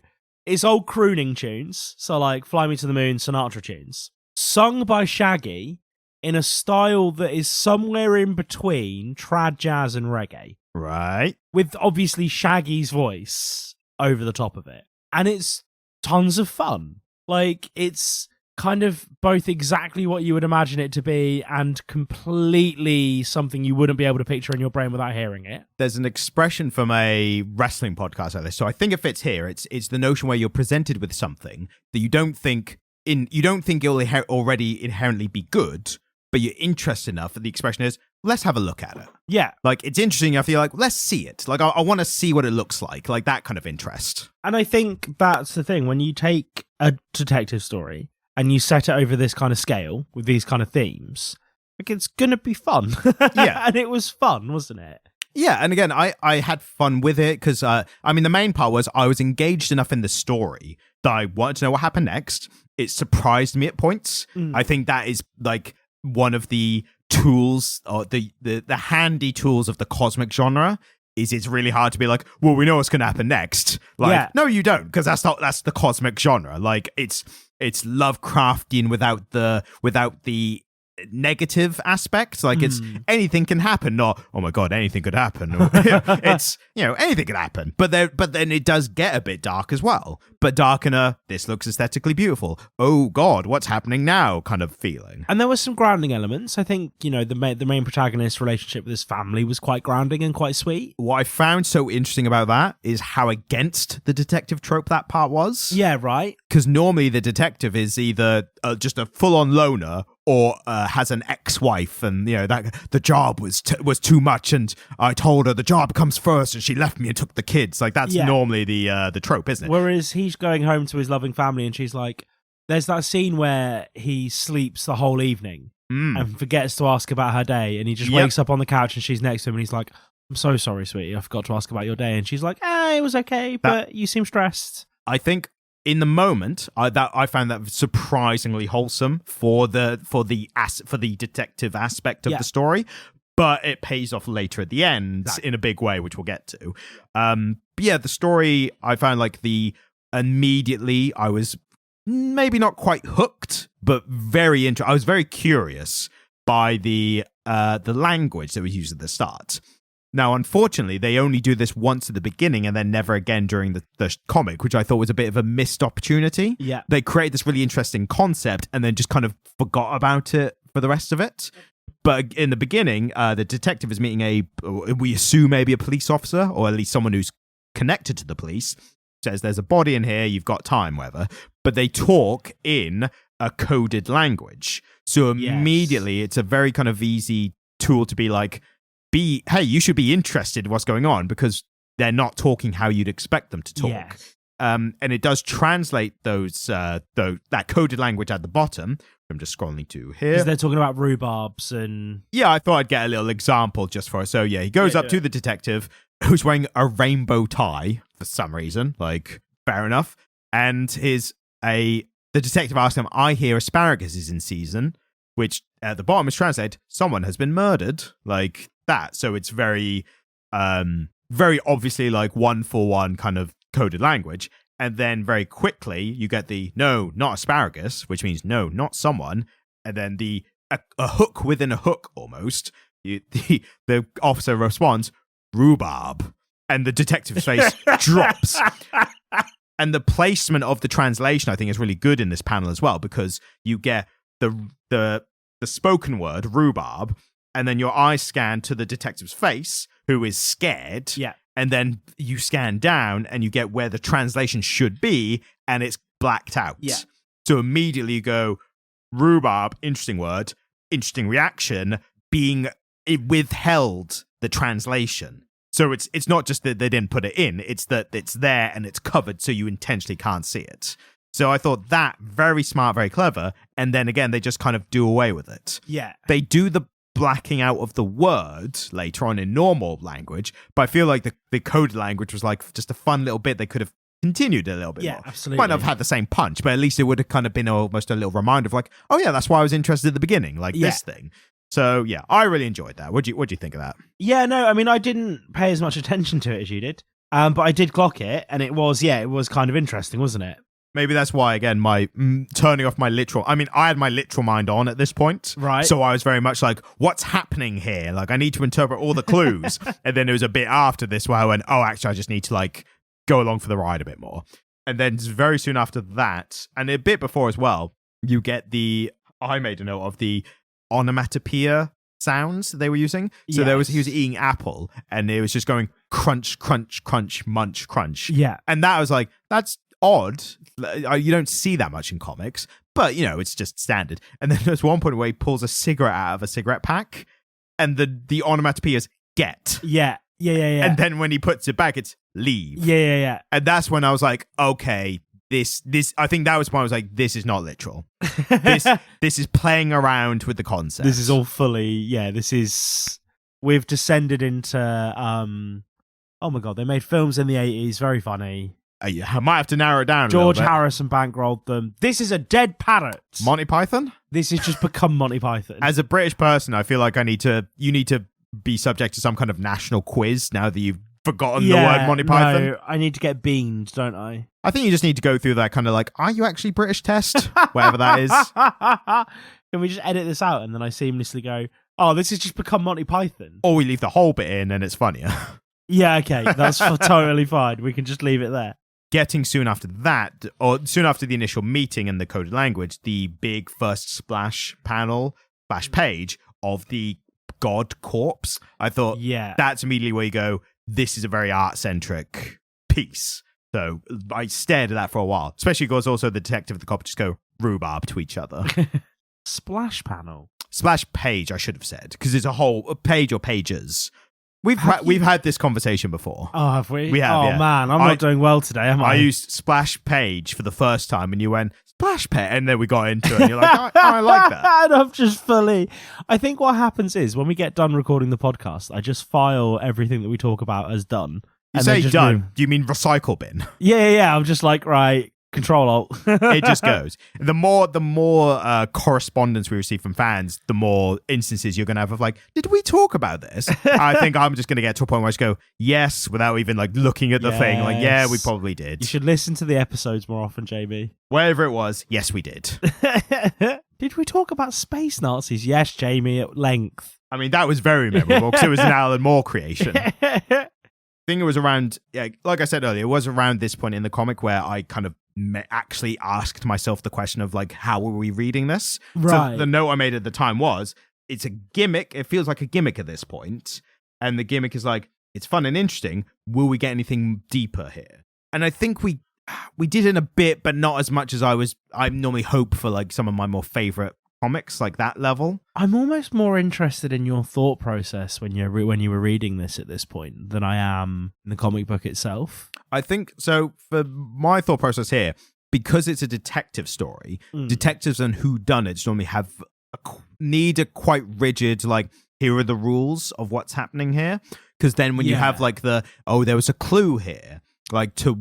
it's old crooning tunes, so like Fly Me to the Moon, Sinatra tunes, sung by Shaggy in a style that is somewhere in between trad jazz and reggae.
Right.
With obviously Shaggy's voice over the top of it. And it's tons of fun. Like, it's kind of both exactly what you would imagine it to be and completely something you wouldn't be able to picture in your brain without hearing it.
There's an expression from a wrestling podcast like this, so I think it fits here. It's the notion where you're presented with something that you don't think it'll already inherently be good, but you're interested enough that the expression is, let's have a look at it.
Yeah.
Like, it's interesting enough, you're like, let's see it. Like, I want to see what it looks like that kind of interest.
And I think that's the thing. When you take a detective story and you set it over this kind of scale with these kind of themes, like, it's going to be fun.
Yeah.
And it was fun, wasn't it?
Yeah, and again, I had fun with it because, the main part was I was engaged enough in the story that I wanted to know what happened next. It surprised me at points. I think that is, like, one of the tools, or the handy tools of the cosmic genre, is it's really hard to be like, well, we know what's going to happen next. Like, no, you don't, because that's the cosmic genre. Like, it's Lovecraftian without the negative aspect. Like it's anything can happen, not oh my god, anything could happen. It's anything could happen. But then it does get a bit dark as well. But dark in a this looks aesthetically beautiful. Oh god, what's happening now? Kind of feeling.
And there were some grounding elements. I think the main protagonist's relationship with his family was quite grounding and quite sweet.
What I found so interesting about that is how against the detective trope that part was.
Yeah, right.
Because normally the detective is either just a full-on loner or has an ex-wife, and that the job was too much, and I told her the job comes first, and she left me and took the kids. Like that's normally the trope, isn't it?
Whereas he's going home to his loving family, and she's like, there's that scene where he sleeps the whole evening and forgets to ask about her day, and he just wakes up on the couch, and she's next to him, and he's like, "I'm so sorry, sweetie, I forgot to ask about your day," and she's like, "It was okay, but you seem stressed."
I think. In the moment, I found that surprisingly wholesome for the detective aspect of the story, but it pays off later at the end in a big way, which we'll get to. The story I found immediately I was maybe not quite hooked, but I was very curious by the language that was used at the start. Now, unfortunately, they only do this once at the beginning and then never again during the comic, which I thought was a bit of a missed opportunity.
Yeah.
They created this really interesting concept and then just kind of forgot about it for the rest of it. But in the beginning, the detective is meeting we assume maybe a police officer, or at least someone who's connected to the police, says there's a body in here, you've got time, whatever. But they talk in a coded language. So immediately it's a very kind of easy tool to be like, hey, you should be interested in what's going on, because they're not talking how you'd expect them to talk.
Yes.
And it does translate that coded language at the bottom. I'm just scrolling to here.
Because they're talking about rhubarbs and...
Yeah, I thought I'd get a little example just for it. So he goes up to the detective, who's wearing a rainbow tie for some reason. Like, fair enough. And the detective asks him, "I hear asparagus is in season," which at the bottom is translated, "Someone has been murdered." Like that. So it's very, very obviously like 1-for-1 kind of coded language. And then very quickly you get the "no, not asparagus," which means no, not someone. And then a hook within a hook almost. The officer responds, "rhubarb." And the detective's face drops. And the placement of the translation, I think, is really good in this panel as well, because you get the spoken word, rhubarb, and then your eyes scan to the detective's face, who is scared.
Yeah.
And then you scan down and you get where the translation should be, and it's blacked out.
Yeah.
So immediately you go, rhubarb, interesting word, interesting reaction, it withheld the translation. So it's not just that they didn't put it in, it's that it's there and it's covered so you intentionally can't see it. So I thought that very smart, very clever. And then again, they just kind of do away with it.
Yeah.
They do the blacking out of the word later on in normal language, but I feel like the coded language was like just a fun little bit they could have continued a little bit more.
Absolutely.
Might not have had the same punch, but at least it would have kind of been almost a little reminder of like, oh yeah, that's why I was interested at the beginning, like this thing. So yeah, I really enjoyed that. What'd you think of that?
Yeah, no, I mean, I didn't pay as much attention to it as you did, but I did clock it, and it was kind of interesting, wasn't it?
Maybe that's why, again, my turning off my literal... I mean, I had my literal mind on at this point.
Right.
So I was very much like, what's happening here? Like, I need to interpret all the clues. And then there was a bit after this where I went, oh, actually, I just need to, like, go along for the ride a bit more. And then very soon after that, and a bit before as well, you get I made a note of the onomatopoeia sounds they were using. So he was eating apple, and it was just going crunch, crunch, crunch, munch, crunch.
Yeah.
And that was like, that's odd. You don't see that much in comics, but it's just standard. And then there's one point where he pulls a cigarette out of a cigarette pack, and the onomatopoeia is get.
Yeah.
And then when he puts it back, it's leave.
Yeah.
And that's when I was like, okay, this I think that was when I was like, this is not literal. This is playing around with the concept.
This is all fully, we've descended into, oh my God, they made films in the 80s, very funny.
I might have to narrow it down
George
a little bit.
Harrison bankrolled them. This is a dead parrot.
Monty Python?
This has just become Monty Python.
As a British person, I feel like you need to be subject to some kind of national quiz now that you've forgotten the word Monty Python.
No, I need to get beamed, don't I?
I think you just need to go through that kind of like, are you actually British test? Whatever that is.
Can we just edit this out and then I seamlessly go, oh, this has just become Monty Python?
Or we leave the whole bit in and it's funnier.
Yeah, okay. That's totally fine. We can just leave it there.
Getting soon after that, or soon after the initial meeting and the coded language, the big first splash page of the god corpse. I thought that's immediately where you go, this is a very art-centric piece. So I stared at that for a while, especially because also the detective and the cop just go rhubarb to each other.
Splash panel.
Splash page, I should have said, because it's a page or pages. We've had this conversation before.
Oh, have we?
We have,
Oh, man, I'm not doing well today, am I?
I used splash page for the first time, and you went, splash page, and then we got into it, and you're like, I like that.
And I'm just fully... I think what happens is, when we get done recording the podcast, I just file everything that we talk about as done.
You say done, do you mean recycle bin?
Yeah. I'm just like, right... Control-Alt.
It just goes. The more correspondence we receive from fans, the more instances you're going to have of like, did we talk about this? I think I'm just going to get to a point where I just go, yes, without even like looking at the thing. Like, yeah, we probably did.
You should listen to the episodes more often, JB.
Wherever it was, yes, we did.
Did we talk about space Nazis? Yes, Jamie, at length.
I mean, that was very memorable because it was an Alan Moore creation. I think it was around, like I said earlier, it was around this point in the comic where I kind of actually asked myself the question of like, how were we reading this?
Right.
So the note I made at the time was, it's a gimmick. It feels like a gimmick at this point. And the gimmick is like, it's fun and interesting. Will we get anything deeper here? And I think we did in a bit, but not as much as I normally hope for like some of my more favorite comics, like that level.
I'm almost more interested in your thought process when you were reading this at this point than I am in the comic book itself.
I think so. For my thought process here, because it's a detective story, detectives and whodunits normally need a quite rigid like, here are the rules of what's happening here. Because then when you have like there was a clue here, like to,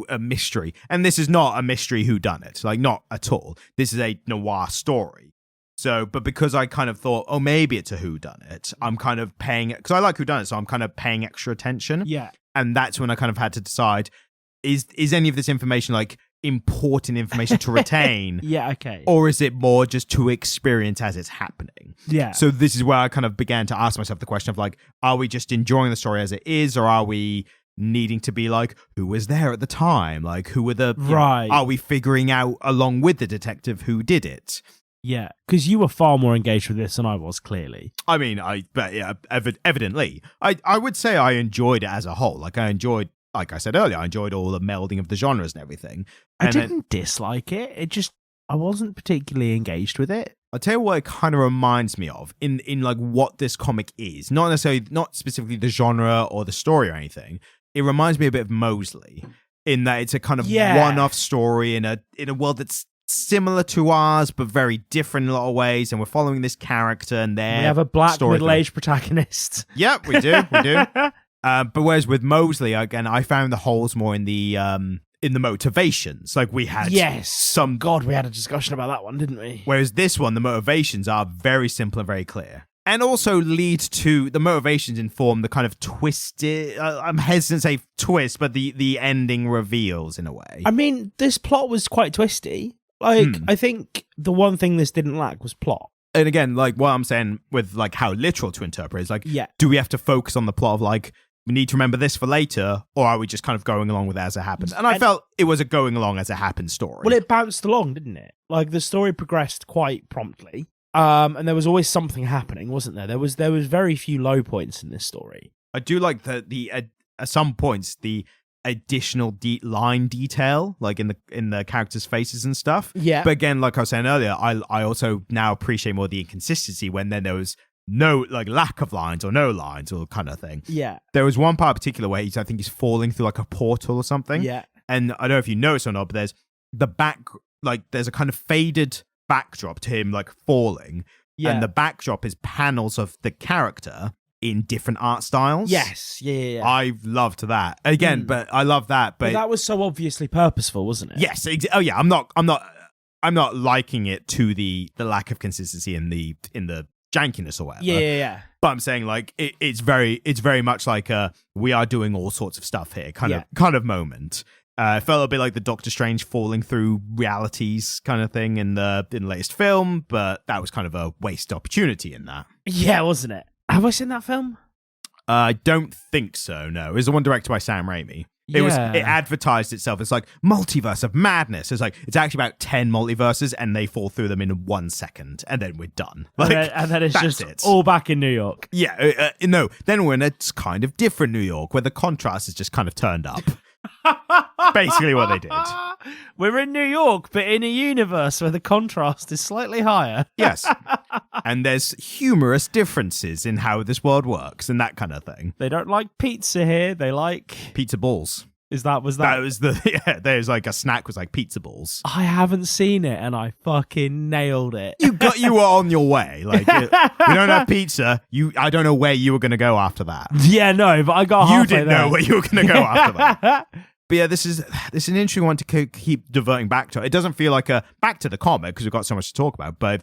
a mystery, and this is not a mystery whodunit, like not at all. This is a noir story. So, but because I kind of thought, oh, maybe it's a whodunit, I'm kind of paying, because I like whodunit, so I'm kind of paying extra attention.
Yeah.
And that's when I kind of had to decide, is any of this information like important information to retain?
Yeah, okay.
Or is it more just to experience as it's happening?
Yeah.
So this is where I kind of began to ask myself the question of like, are we just enjoying the story as it is, or are we needing to be like, who was there at the time? Like, who were the...
Right.
Are we figuring out along with the detective who did it?
Yeah, because you were far more engaged with this than I was, clearly.
I mean, evidently. I would say I enjoyed it as a whole. Like, like I said earlier, I enjoyed all the melding of the genres and everything.
I didn't dislike it. I wasn't particularly engaged with it.
I'll tell you what it kind of reminds me of in like what this comic is. Not specifically the genre or the story or anything. It reminds me a bit of Mosley in that it's a kind of one-off story in a world that's similar to ours, but very different in a lot of ways. And we're following this character and their...
We have a black middle-aged protagonist.
Yep, we do. But whereas with Mosley, again, I found the holes more in the motivations. Like we had
we had a discussion about that one, didn't we?
Whereas this one, the motivations are very simple and very clear. And also lead to the motivations inform the kind of twisted, I'm hesitant to say twist, but the ending reveals in a way.
I mean, this plot was quite twisty. Like, I think the one thing this didn't lack was plot.
And again, like what I'm saying with like how literal to interpret is like, do we have to focus on the plot of like, we need to remember this for later, or are we just kind of going along with it as it happens? And I felt it was a going along as it happened story.
Well, it bounced along, didn't it? Like the story progressed quite promptly. And there was always something happening, wasn't there? There was very few low points in this story. I
do like the at some points the additional line detail, like in the characters' faces and stuff.
Yeah.
But again, like I was saying earlier, I also now appreciate more the inconsistency when then there was no like lack of lines or no lines or kind of thing.
Yeah.
There was one part in particular where I think he's falling through like a portal or something.
Yeah.
And I don't know if you noticed or not, but there's there's a kind of faded backdrop to him like falling. Yeah. And the backdrop is panels of the character in different art styles.
Yes, yeah.
I loved that again, but I love that. But
that was so obviously purposeful, wasn't it?
Yes. Oh yeah. I'm not liking it to the lack of consistency in the jankiness or whatever.
Yeah.
But I'm saying like it's very much like we are doing all sorts of stuff here kind of moment. It felt a bit like the Doctor Strange falling through realities kind of thing in the latest film, but that was kind of a wasted opportunity in that.
Yeah, wasn't it? Have I seen that film?
I don't think so, no. It was the one directed by Sam Raimi. It advertised itself as like multiverse of madness. It's like it's actually about 10 multiverses and they fall through them in 1 second and then we're done. Like,
and then it's just all back in New York.
Yeah, no. Then we're in a kind of different New York where the contrast is just kind of turned up. Basically what they did.
We're in New York, but in a universe where the contrast is slightly higher.
Yes. And there's humorous differences in how this world works and that kind of thing.
They don't like pizza here. They like...
Pizza balls.
Was that?
That was the... there's like a snack was like pizza balls.
I haven't seen it and I fucking nailed it.
You were on your way. Like, we don't have pizza. I don't know where you were going to go after that.
Yeah, no, but I got halfway there.
You didn't know where you were going to go after that. But yeah, this is an interesting one to keep diverting back to. It doesn't feel like a back to the comic because we've got so much to talk about, but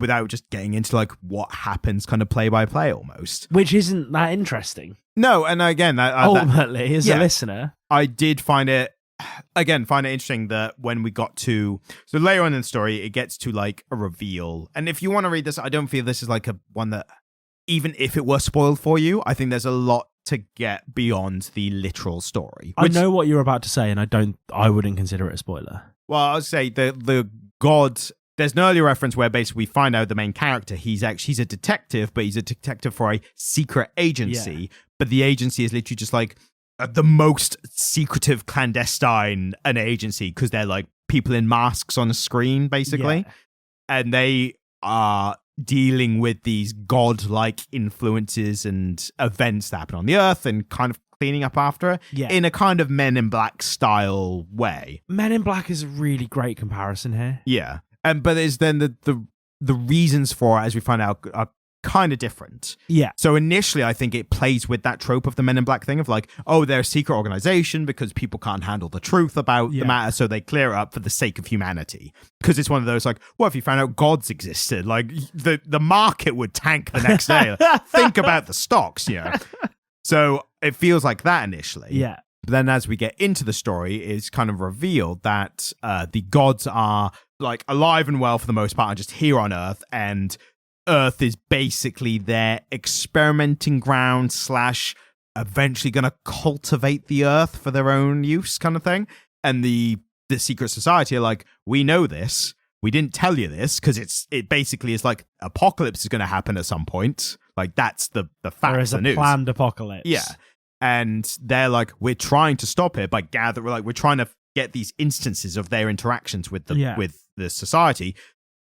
without just getting into like what happens kind of play by play almost.
Which isn't that interesting.
No, and again,
ultimately, as a listener,
I did find it interesting that when we got to, so later on in the story, it gets to like a reveal. And if you want to read this, I don't feel this is like one that, even if it were spoiled for you, I think there's a lot to get beyond the literal story.
I know what you're about to say, and I wouldn't consider it a spoiler.
Well, I would say the god. There's an earlier reference where basically we find out the main character, he's a detective, but he's a detective for a secret agency. Yeah. But the agency is literally just like the most secretive, clandestine an agency because they're like people in masks on a screen, basically. Yeah. And they are dealing with these godlike influences and events that happen on the Earth and kind of cleaning up after it in a kind of Men in Black style way.
Men in Black is a really great comparison here.
Yeah. But it's then the reasons for it, as we find out, are kind of different.
Yeah.
So initially, I think it plays with that trope of the Men in Black thing of like, oh, they're a secret organization because people can't handle the truth about the matter, so they clear it up for the sake of humanity. Because it's one of those like, well, if you found out gods existed, like the market would tank the next day. Think about the stocks, So it feels like that initially.
Yeah.
But then as we get into the story, it's kind of revealed that the gods are like alive and well for the most part and just here on Earth, and Earth is basically their experimenting ground / eventually going to cultivate the Earth for their own use kind of thing. And the secret society are like, we know this. We didn't tell you this because it basically is like apocalypse is going to happen at some point. Like that's the fact.
There is a planned apocalypse.
Yeah. And they're like, we're trying to stop it by we're trying to get these instances of their interactions with the society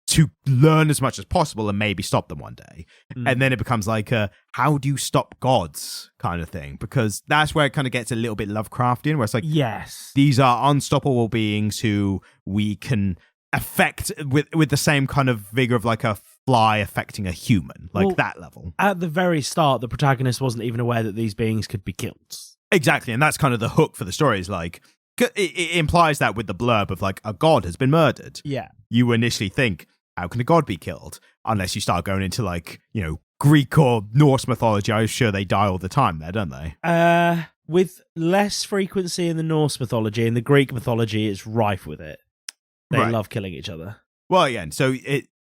to learn as much as possible and maybe stop them one day. And then it becomes like how do you stop gods kind of thing? Because that's where it kind of gets a little bit Lovecraftian, where it's like,
yes,
these are unstoppable beings who we can affect with the same kind of vigor of like a fly affecting a human, like that level.
At the very start, the protagonist wasn't even aware that these beings could be killed.
Exactly, and that's kind of the hook for the story is like, it implies that with the blurb of like, a god has been murdered.
Yeah.
You initially think, how can a god be killed? Unless you start going into like, Greek or Norse mythology. I'm sure they die all the time there, don't they?
With less frequency in the Norse mythology. In the Greek mythology, it's rife with it. They love killing each other.
Well, again, so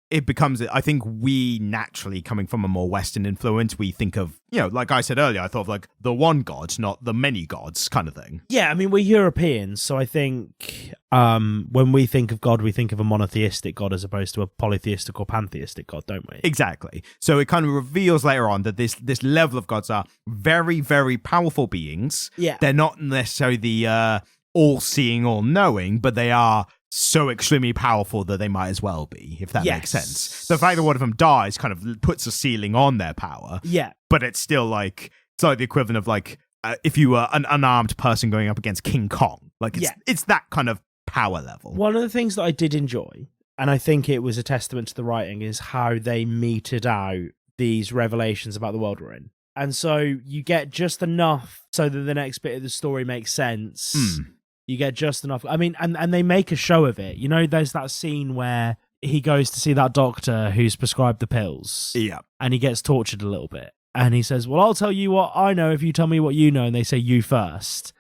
it becomes, I think we naturally, coming from a more Western influence, we think of, like I said earlier, I thought of like the one god, not the many gods kind of thing.
Yeah, I mean, we're Europeans, so I think when we think of God, we think of a monotheistic God as opposed to a polytheistic or pantheistic God, don't we?
Exactly. So it kind of reveals later on that this level of gods are very, very powerful beings.
Yeah.
They're not necessarily the all-seeing, all-knowing, but they are so extremely powerful that they might as well be, if that makes sense. The fact that one of them dies kind of puts a ceiling on their power.
Yeah.
But it's still like, it's like the equivalent of like, if you were an unarmed person going up against King Kong. Like, it's that kind of power level.
One of the things that I did enjoy, and I think it was a testament to the writing, is how they meted out these revelations about the world we're in. And so you get just enough so that the next bit of the story makes sense. You get just enough. I mean, and they make a show of it. There's that scene where he goes to see that doctor who's prescribed the pills.
Yeah.
And he gets tortured a little bit. And he says, well, I'll tell you what I know if you tell me what you know. And they say, you first.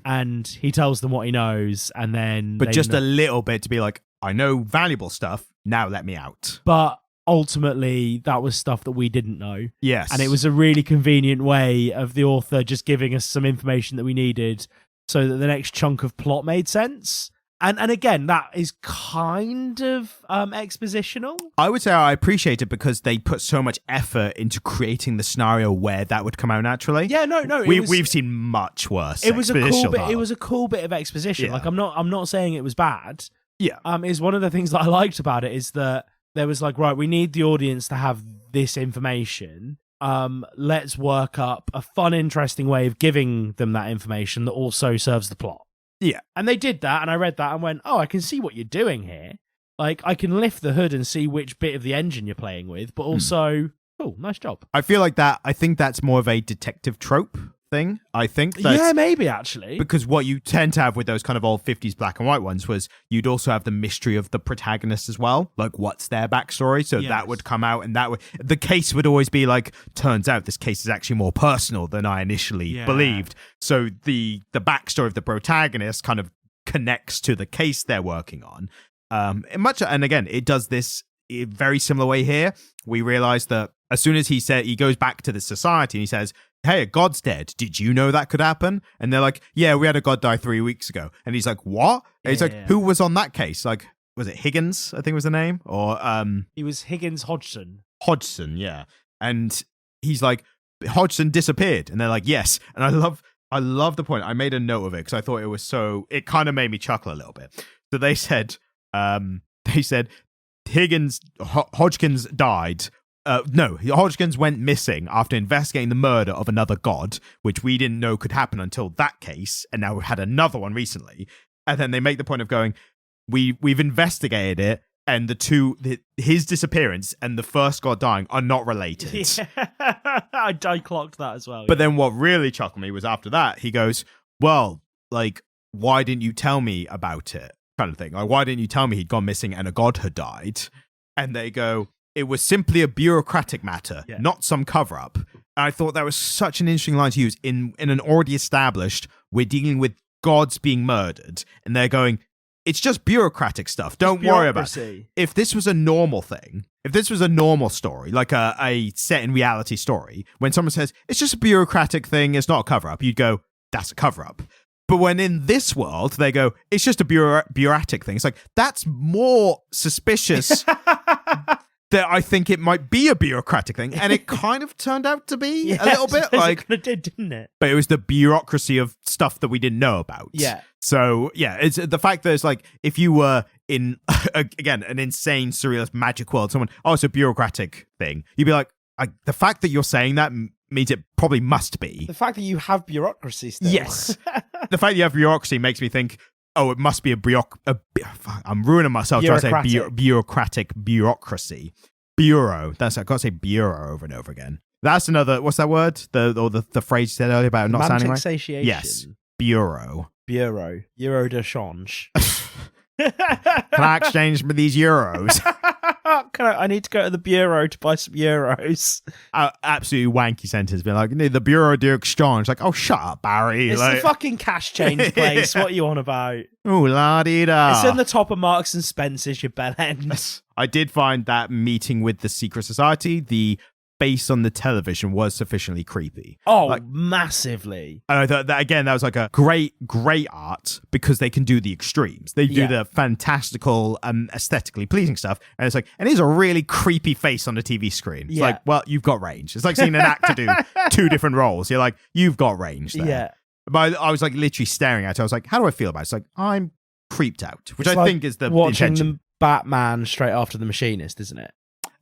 and he tells them what he knows, and then
But just a little bit to be like, I know valuable stuff, now let me out.
But ultimately, that was stuff that we didn't know.
Yes.
And it was a really convenient way of the author just giving us some information that we needed so that the next chunk of plot made sense. And again, that is kind of expositional.
I would say I appreciate it because they put so much effort into creating the scenario where that would come out naturally.
Yeah, no.
We've seen much worse.
It was a cool bit. It was a cool bit of exposition.
Yeah.
Like I'm not saying it was bad.
Yeah.
Is one of the things that I liked about it is that there was like, right, we need the audience to have this information. Let's work up a fun, interesting way of giving them that information that also serves the plot.
Yeah.
And they did that, and I read that and went, oh, I can see what you're doing here. Like, I can lift the hood and see which bit of the engine you're playing with, but also, oh, nice job.
I feel like that, I think that's more of a detective trope thing. I think that's,
yeah, maybe actually.
Because what you tend to have with those kind of old 50s black and white ones was you'd also have the mystery of the protagonist as well. Like, what's their backstory? So that would come out, and the case would always be like, turns out this case is actually more personal than I initially believed. So the backstory of the protagonist kind of connects to the case they're working on. And again, it does this in a very similar way here. We realize that as soon as he goes back to the society and he says, hey, a god's dead. Did you know that could happen? And they're like, yeah, we had a god die 3 weeks ago. And he's like, what? And he's like, who was on that case? Like, was it Higgins, I think was the name? Or
he was Higgins Hodgson.
Hodgson, yeah. And he's like, Hodgson disappeared. And they're like, yes. And I love the point. I made a note of it because I thought it kind of made me chuckle a little bit. So they said Hodgkins died. No, Hodgkins went missing after investigating the murder of another god, which we didn't know could happen until that case, and now we've had another one recently. And then they make the point of going, we've investigated it, and his disappearance and the first god dying are not related.
Yeah. I clocked that as well.
But then what really chuckled me was after that, he goes, well, like, why didn't you tell me about it? Kind of thing. Like, why didn't you tell me he'd gone missing and a god had died? And they go, it was simply a bureaucratic matter, not some cover-up. And I thought that was such an interesting line to use in an already established, we're dealing with gods being murdered, and they're going, it's just bureaucratic stuff. Don't worry about it. If this was a normal thing, if this was a normal story, like a set in reality story, when someone says, it's just a bureaucratic thing, it's not a cover-up, you'd go, that's a cover-up. But when in this world, they go, it's just a bureaucratic thing. It's like, that's more suspicious that I think it might be a bureaucratic thing. And it kind of turned out to be a little bit. Like,
it kind of did, didn't it?
But it was the bureaucracy of stuff that we didn't know about.
Yeah.
So, yeah, it's the fact that it's like, if you were in, again, an insane, surrealist magic world, it's a bureaucratic thing. You'd be like, the fact that you're saying that means it probably must be.
The fact that you have bureaucracy still.
Yes. The fact that you have bureaucracy makes me think, it must be I'm ruining myself trying to say bureaucratic bureaucracy. Bureau. I've got to say bureau over and over again. That's another, what's that word? The phrase you said earlier about not sounding right?
Satiation.
Yes. Bureau.
Euro de change.
Can I exchange these euros?
I need to go to the bureau to buy some euros.
Absolutely wanky sentence. Being like, the Bureau de Exchange. Like, oh, shut up, Barry.
It's the fucking cash change place. What are you on about?
Ooh, la-dee-da.
It's in the top of Marks and Spencer's, you bellend.
I did find that meeting with the secret society, the face on the television was sufficiently creepy.
Oh, massively.
And I thought that, again, that was like a great art because they can do the extremes. They do the fantastical, aesthetically pleasing stuff. And it's like, and here's a really creepy face on the TV screen. It's like, well, you've got range. It's like seeing an actor do two different roles. You're like, you've got range there.
Yeah.
But I was like literally staring at it. I was like, how do I feel about it? It's like, I'm creeped out, which I think is the
watching
intention.
The Batman straight after The Machinist, isn't it?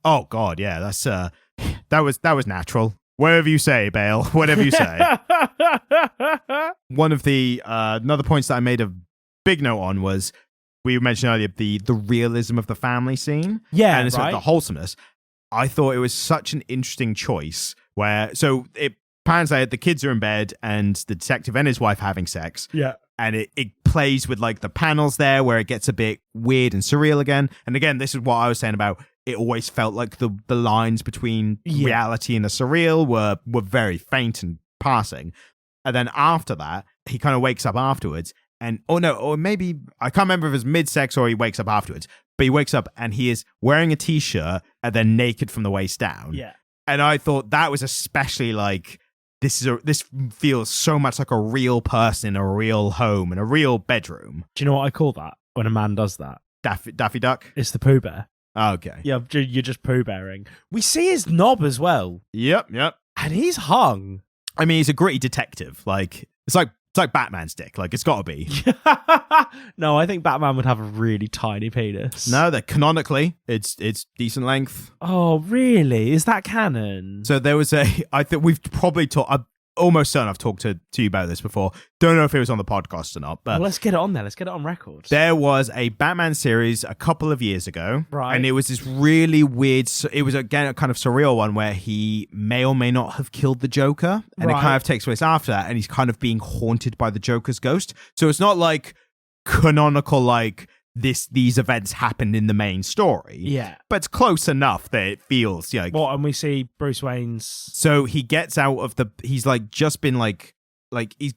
Oh, God, yeah. That's... That was natural. Whatever you say, Bale. Whatever you say. One of the another points that I made a big note on was we mentioned earlier the realism of the family scene.
Yeah,
and sort of the wholesomeness. I thought it was such an interesting choice where it pans out, the kids are in bed and the detective and his wife are having sex.
Yeah.
And it plays with like the panels there where it gets a bit weird and surreal again. And again, this is what I was saying about it always felt like the lines between reality and the surreal were very faint and passing. And then after that, he kind of wakes up afterwards or maybe I can't remember if it's mid-sex or he wakes up afterwards, but he wakes up and he is wearing a t-shirt and then naked from the waist down.
Yeah.
And I thought that was especially like, this feels so much like a real person in a real home, in a real bedroom.
Do you know what I call that when a man does that?
Daffy Duck?
It's the Pooh Bear.
Okay.
Yeah, you're just Pooh Bearing. We see his knob as well.
Yep.
And he's hung.
I mean, he's a gritty detective. Like, it's like Batman's dick. Like, it's got to be.
No, I think Batman would have a really tiny penis.
No, that canonically, it's decent length.
Oh, really? Is that canon?
So there was I think we've probably talked, I'm almost certain I've talked to you about this before. Don't know if it was on the podcast or not, but
well, let's get it on there. Let's get it on record.
There was a Batman series a couple of years ago.
Right.
And it was this really weird, it was again a kind of surreal one where he may or may not have killed the Joker. And it kind of takes place after that, and he's kind of being haunted by the Joker's ghost. So it's not like canonical, like these events happened in the main story.
Yeah.
But it's close enough that it feels like...
What, and we see Bruce Wayne's...
So he gets out of he's like just been like he's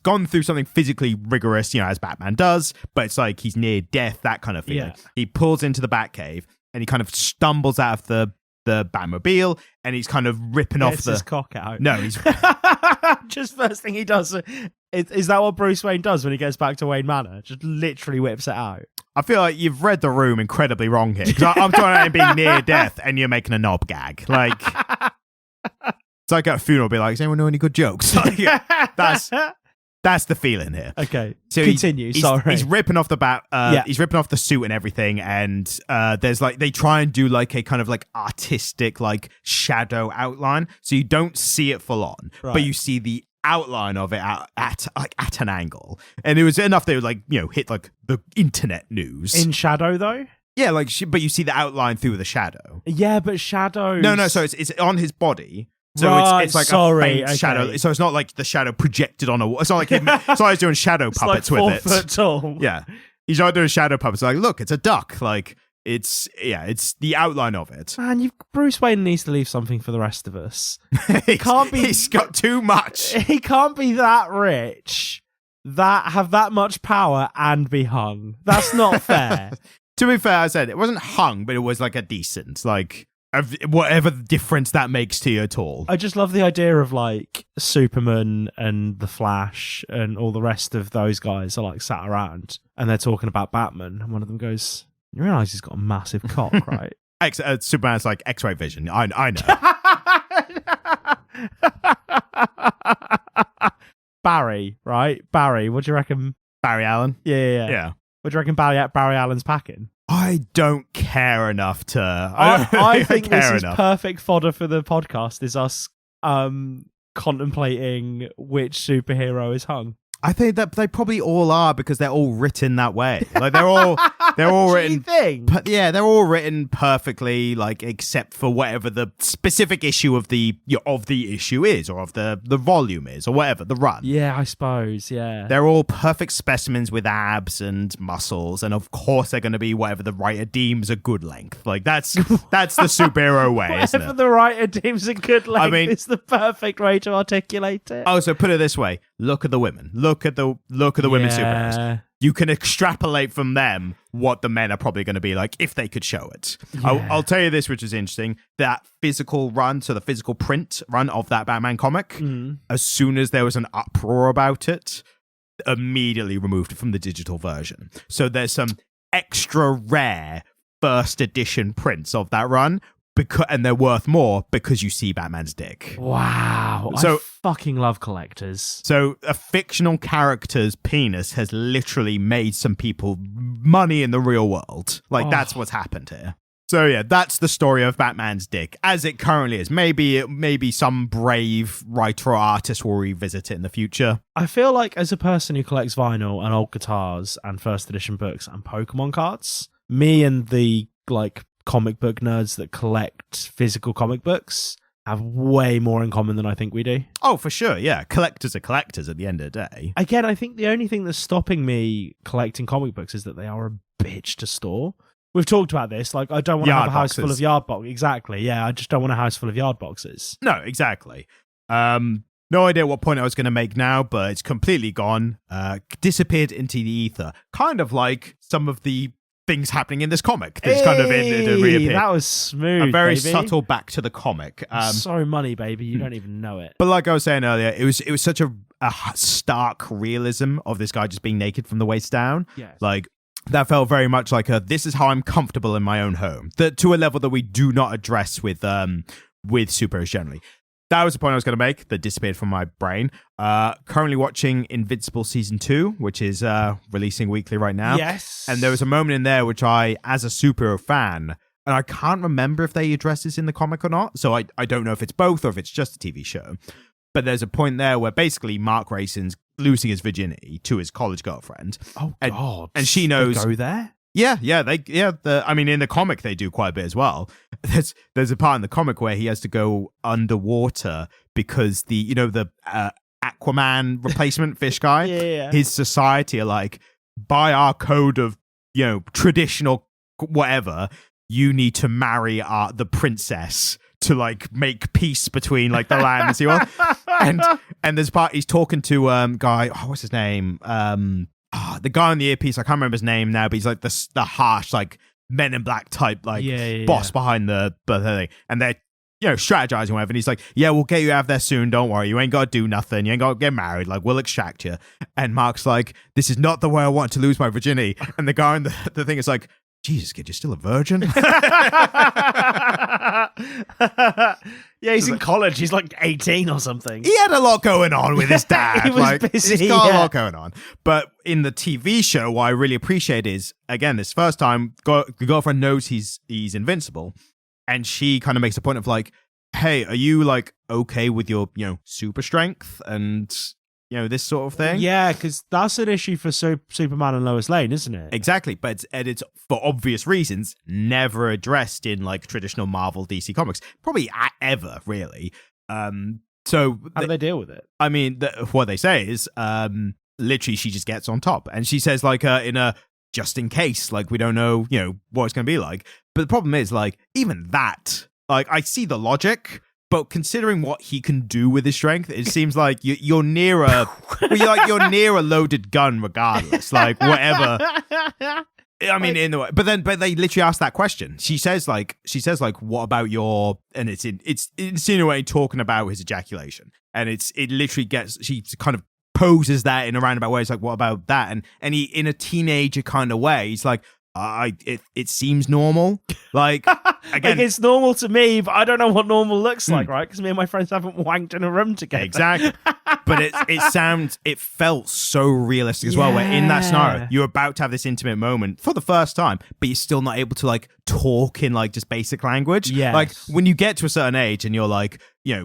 gone through something physically rigorous, as Batman does, but it's like he's near death, that kind of feeling.
Yeah.
He pulls into the Batcave and he kind of stumbles out of the Batmobile and he's kind of ripping off
his cock out.
No, he's...
Just first thing he does. Is that what Bruce Wayne does when he gets back to Wayne Manor? Just literally whips it out.
I feel like you've read The Room incredibly wrong here. Because I'm talking about him being near death and you're making a knob gag. Like, it's like at a funeral, be like, does anyone know any good jokes? Like, that's the feeling here.
Okay,
so
continue. Sorry,
he's ripping off the he's ripping off the suit and everything, and there's like they try and do like a kind of like artistic like shadow outline, so you don't see it full on, but you see the outline of it at an angle, and it was enough they would like hit like the internet news
in shadow though.
Yeah, like but you see the outline through the shadow.
Yeah, but shadows.
No. So it's on his body. So it's like a faint shadow. So it's not like the shadow projected on a wall. It's not like it's not like he's doing shadow puppets
like
with it.
4 foot tall.
Yeah, he's not doing shadow puppets. Like, look, it's a duck. Like it's the outline of it.
Man, Bruce Wayne needs to leave something for the rest of us.
He's got too much.
He can't be that rich, that have that much power and be hung. That's not fair.
To be fair, I said it wasn't hung, but it was like a decent like. Whatever difference that makes to you at all.
I just love the idea of like Superman and the Flash and all the rest of those guys are like sat around and they're talking about Batman, and one of them goes, "You realise he's got a massive cock, right?"
Superman's like X-ray vision. I
know. Barry, right? Barry, what do you reckon?
Barry Allen.
Yeah. What do you reckon Barry Allen's packing?
I don't care enough to...
I think this is perfect fodder for the podcast, is us contemplating which superhero is hung.
I think that they probably all are because they're all written that way. Like they're all written. Yeah, they're all written perfectly, like except for whatever the specific issue of the issue is, or of the volume is, or whatever the run.
Yeah, I suppose. Yeah,
they're all perfect specimens with abs and muscles, and of course they're going to be whatever the writer deems a good length. Like that's the superhero way, isn't it?
Whatever the writer deems a good length, I mean, is the perfect way to articulate it.
Oh, so put it this way: look at the women. Look at the women superheroes. You can extrapolate from them what the men are probably going to be like if they could show it. Yeah. I'll tell you this, which is interesting. That physical run, so the physical print run of that Batman comic, as soon as there was an uproar about it, immediately removed it from the digital version. So there's some extra rare first edition prints of that run, and they're worth more because you see Batman's dick.
Wow. So, I fucking love collectors.
So a fictional character's penis has literally made some people money in the real world. Like, that's what's happened here. So yeah, that's the story of Batman's dick as it currently is. Maybe some brave writer or artist will revisit it in the future.
I feel like as a person who collects vinyl and old guitars and first edition books and Pokemon cards, me and the like comic book nerds that collect physical comic books have way more in common than I think we do.
Oh, for sure, yeah. Collectors are collectors at the end of the day.
Again, I think the only thing that's stopping me collecting comic books is that they are a bitch to store. We've talked about this. Like, I don't want to have a house full of yard boxes. Exactly, yeah. I just don't want a house full of yard boxes.
No, exactly. No idea what point I was going to make now, but it's completely gone. Disappeared into the ether. Kind of like some of the things happening in this comic. That's kind of in reappeared.
That was smooth.
A very
baby.
subtle back to the comic.
So money, baby. You don't even know it.
But like I was saying earlier, it was such a stark realism of this guy just being naked from the waist down.
Yes.
Like, that felt very much like this is how I'm comfortable in my own home. To a level that we do not address with superheroes generally. That was the point I was going to make that disappeared from my brain. Currently watching Invincible Season 2, which is releasing weekly right now.
Yes.
And there was a moment in there which I, as a superhero fan, and I can't remember if they address this in the comic or not, so I don't know if it's both or if it's just a TV show. But there's a point there where basically Mark Grayson's losing his virginity to his college girlfriend.
Oh, God.
And she knows...
They go there?
Yeah. I mean, in the comic they do quite a bit as well. There's a part in the comic where he has to go underwater because the Aquaman replacement fish guy,
Yeah.
his society are like, by our code of traditional whatever, you need to marry the princess to like make peace between like the land and sea world. And there's part he's talking to guy. Oh, what's his name? The guy on the earpiece, I can't remember his name now, but he's like the harsh, like Men in Black type, like boss behind the thing. And they're, strategizing whatever. And he's like, yeah, we'll get you out of there soon. Don't worry. You ain't got to do nothing. You ain't got to get married. Like, we'll extract you. And Mark's like, this is not the way I want to lose my virginity. And the guy on the thing is like, Jesus, kid, you're still a virgin?
Yeah, he's in college. He's like 18 or something.
He had a lot going on with his dad.
He was busy.
He's got a lot going on. But in the TV show, what I really appreciate is, again, this first time, the girlfriend knows he's invincible. And she kind of makes a point of like, hey, are you like okay with your, super strength and, this sort of thing?
Yeah, because that's an issue for Superman and Lois Lane, isn't it?
Exactly. But it's for obvious reasons, never addressed in like traditional Marvel DC comics. Probably ever, really. So
how do they deal with it?
I mean, what they say is literally she just gets on top. And she says like in a just in case, like we don't know, what it's going to be like. But the problem is like even that, like I see the logic, but considering what he can do with his strength, it seems like you're near you're near a loaded gun regardless. Like whatever. I mean, in the way, but they literally ask that question. She says like, what about your? And it's insinuating talking about his ejaculation, and it literally gets. She kind of poses that in a roundabout way. It's like, what about that? And he, in a teenager kind of way, he's like, it seems normal. Like again,
like it's normal to me, but I don't know what normal looks like, right? Because me and my friends haven't wanked in a room together.
Exactly. But it felt so realistic as well, where in that scenario, you're about to have this intimate moment for the first time, but you're still not able to like talk in like just basic language.
Yes.
Like when you get to a certain age and you're like,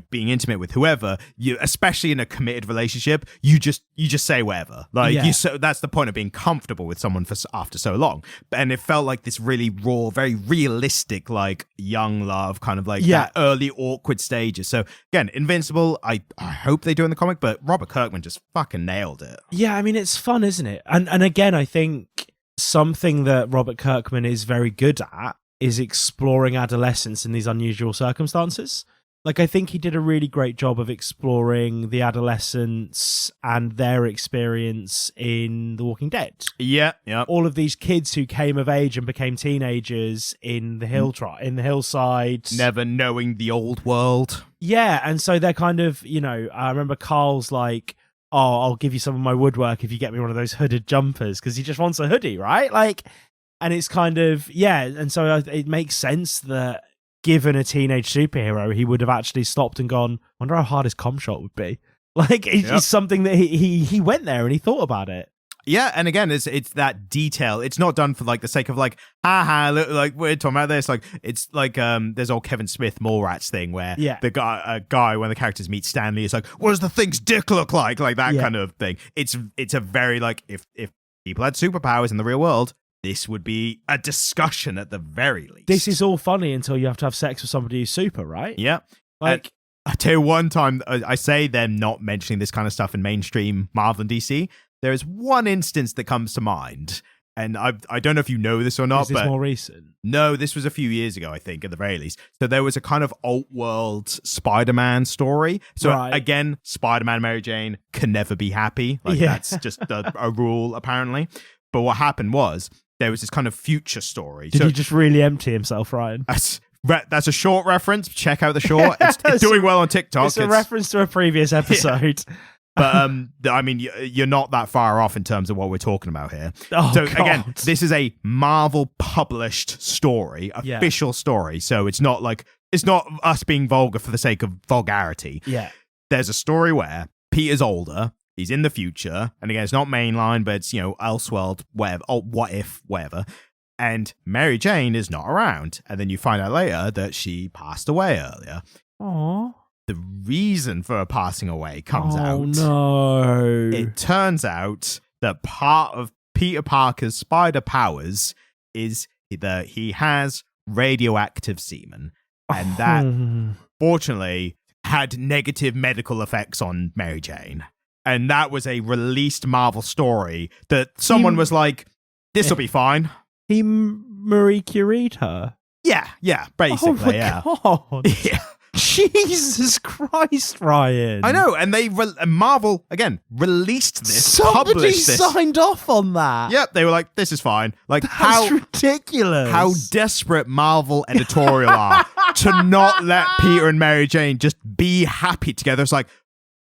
being intimate with whoever, you, especially in a committed relationship, you just say whatever. Like so that's the point of being comfortable with someone after so long. And it felt like this really raw, very realistic, like young love kind of like that early awkward stages. So again, Invincible, I hope they do in the comic, but Robert Kirkman just fucking nailed it.
Yeah, I mean, it's fun, isn't it? And again, I think something that Robert Kirkman is very good at is exploring adolescence in these unusual circumstances. Like, I think he did a really great job of exploring the adolescents and their experience in The Walking Dead.
Yeah.
All of these kids who came of age and became teenagers in the hillside.
Never knowing the old world.
Yeah, and so they're kind of, I remember Carl's like, oh, I'll give you some of my woodwork if you get me one of those hooded jumpers, because he just wants a hoodie, right? Like, and it's kind of, and so it makes sense that given a teenage superhero, he would have actually stopped and gone, wonder how hard his com shot would be. Like, it's something that he went there and he thought about it.
Yeah, and again, it's that detail. It's not done for like the sake of like, haha, look, like we're talking about this. Like, it's like there's old Kevin Smith Mallrats thing where the guy when the characters meet Stanley is like, what does the Thing's dick look like? Like that kind of thing. It's a very like if people had superpowers in the real world, this would be a discussion at the very least.
This is all funny until you have to have sex with somebody who's super, right?
Yeah.
Like,
I tell you one time, I say them not mentioning this kind of stuff in mainstream Marvel and DC. There is one instance that comes to mind And I don't know if you know this or not,
Is this
but
more recent?
no, this was a few years ago, I think, at the very least. So there was a kind of alt-world Spider-Man story. So again, Spider-Man and Mary Jane can never be happy. Like that's just a rule, apparently. But what happened was there was this kind of future story.
Did he just really empty himself, Ryan?
That's a short reference. Check out the short. It's doing well on TikTok.
It's a reference to a previous episode.
Yeah. But I mean, you're not that far off in terms of what we're talking about here.
Oh,
so
God.
Again, this is a Marvel published story, official story. So it's not us being vulgar for the sake of vulgarity.
Yeah.
There's a story where Peter's older, he's in the future, and again, it's not mainline, but it's Elseworld, whatever, what if, whatever. And Mary Jane is not around, and then you find out later that she passed away earlier.
Aww.
The reason for her passing away comes out.
Oh, no.
It turns out that part of Peter Parker's spider powers is that he has radioactive semen. And that, fortunately, had negative medical effects on Mary Jane. And that was a released Marvel story that someone was like, this will be fine.
He Marie Curie'd her?
Yeah, basically,
oh my God.
Yeah.
Jesus Christ, Ryan.
I know, and Marvel, again, released this,
Somebody
published this.
signed off on that.
Yep, they were like, this is fine. Like,
That's ridiculous.
How desperate Marvel editorial are to not let Peter and Mary Jane just be happy together. It's like,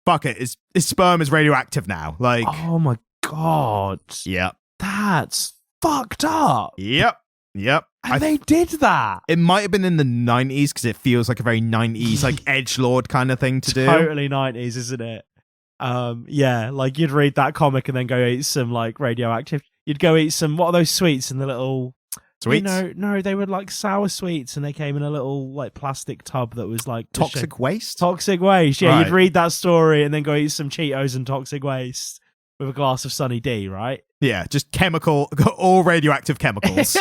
fuck it, his sperm is radioactive now. Like,
oh my God.
Yep.
That's fucked up.
Yep.
And they did that.
It might have been in the 90s because it feels like a very 90s, like edgelord kind of thing to do.
Totally 90s, isn't it? Yeah, like you'd read that comic and then go eat some like radioactive. You'd go eat some, what are those sweets in the little...
Sweets?
No, they were like sour sweets and they came in a little like plastic tub that was like...
Toxic waste?
Toxic waste, yeah.
Right.
You'd read that story and then go eat some Cheetos and toxic waste with a glass of Sunny D, right?
Yeah, just chemical, all radioactive chemicals.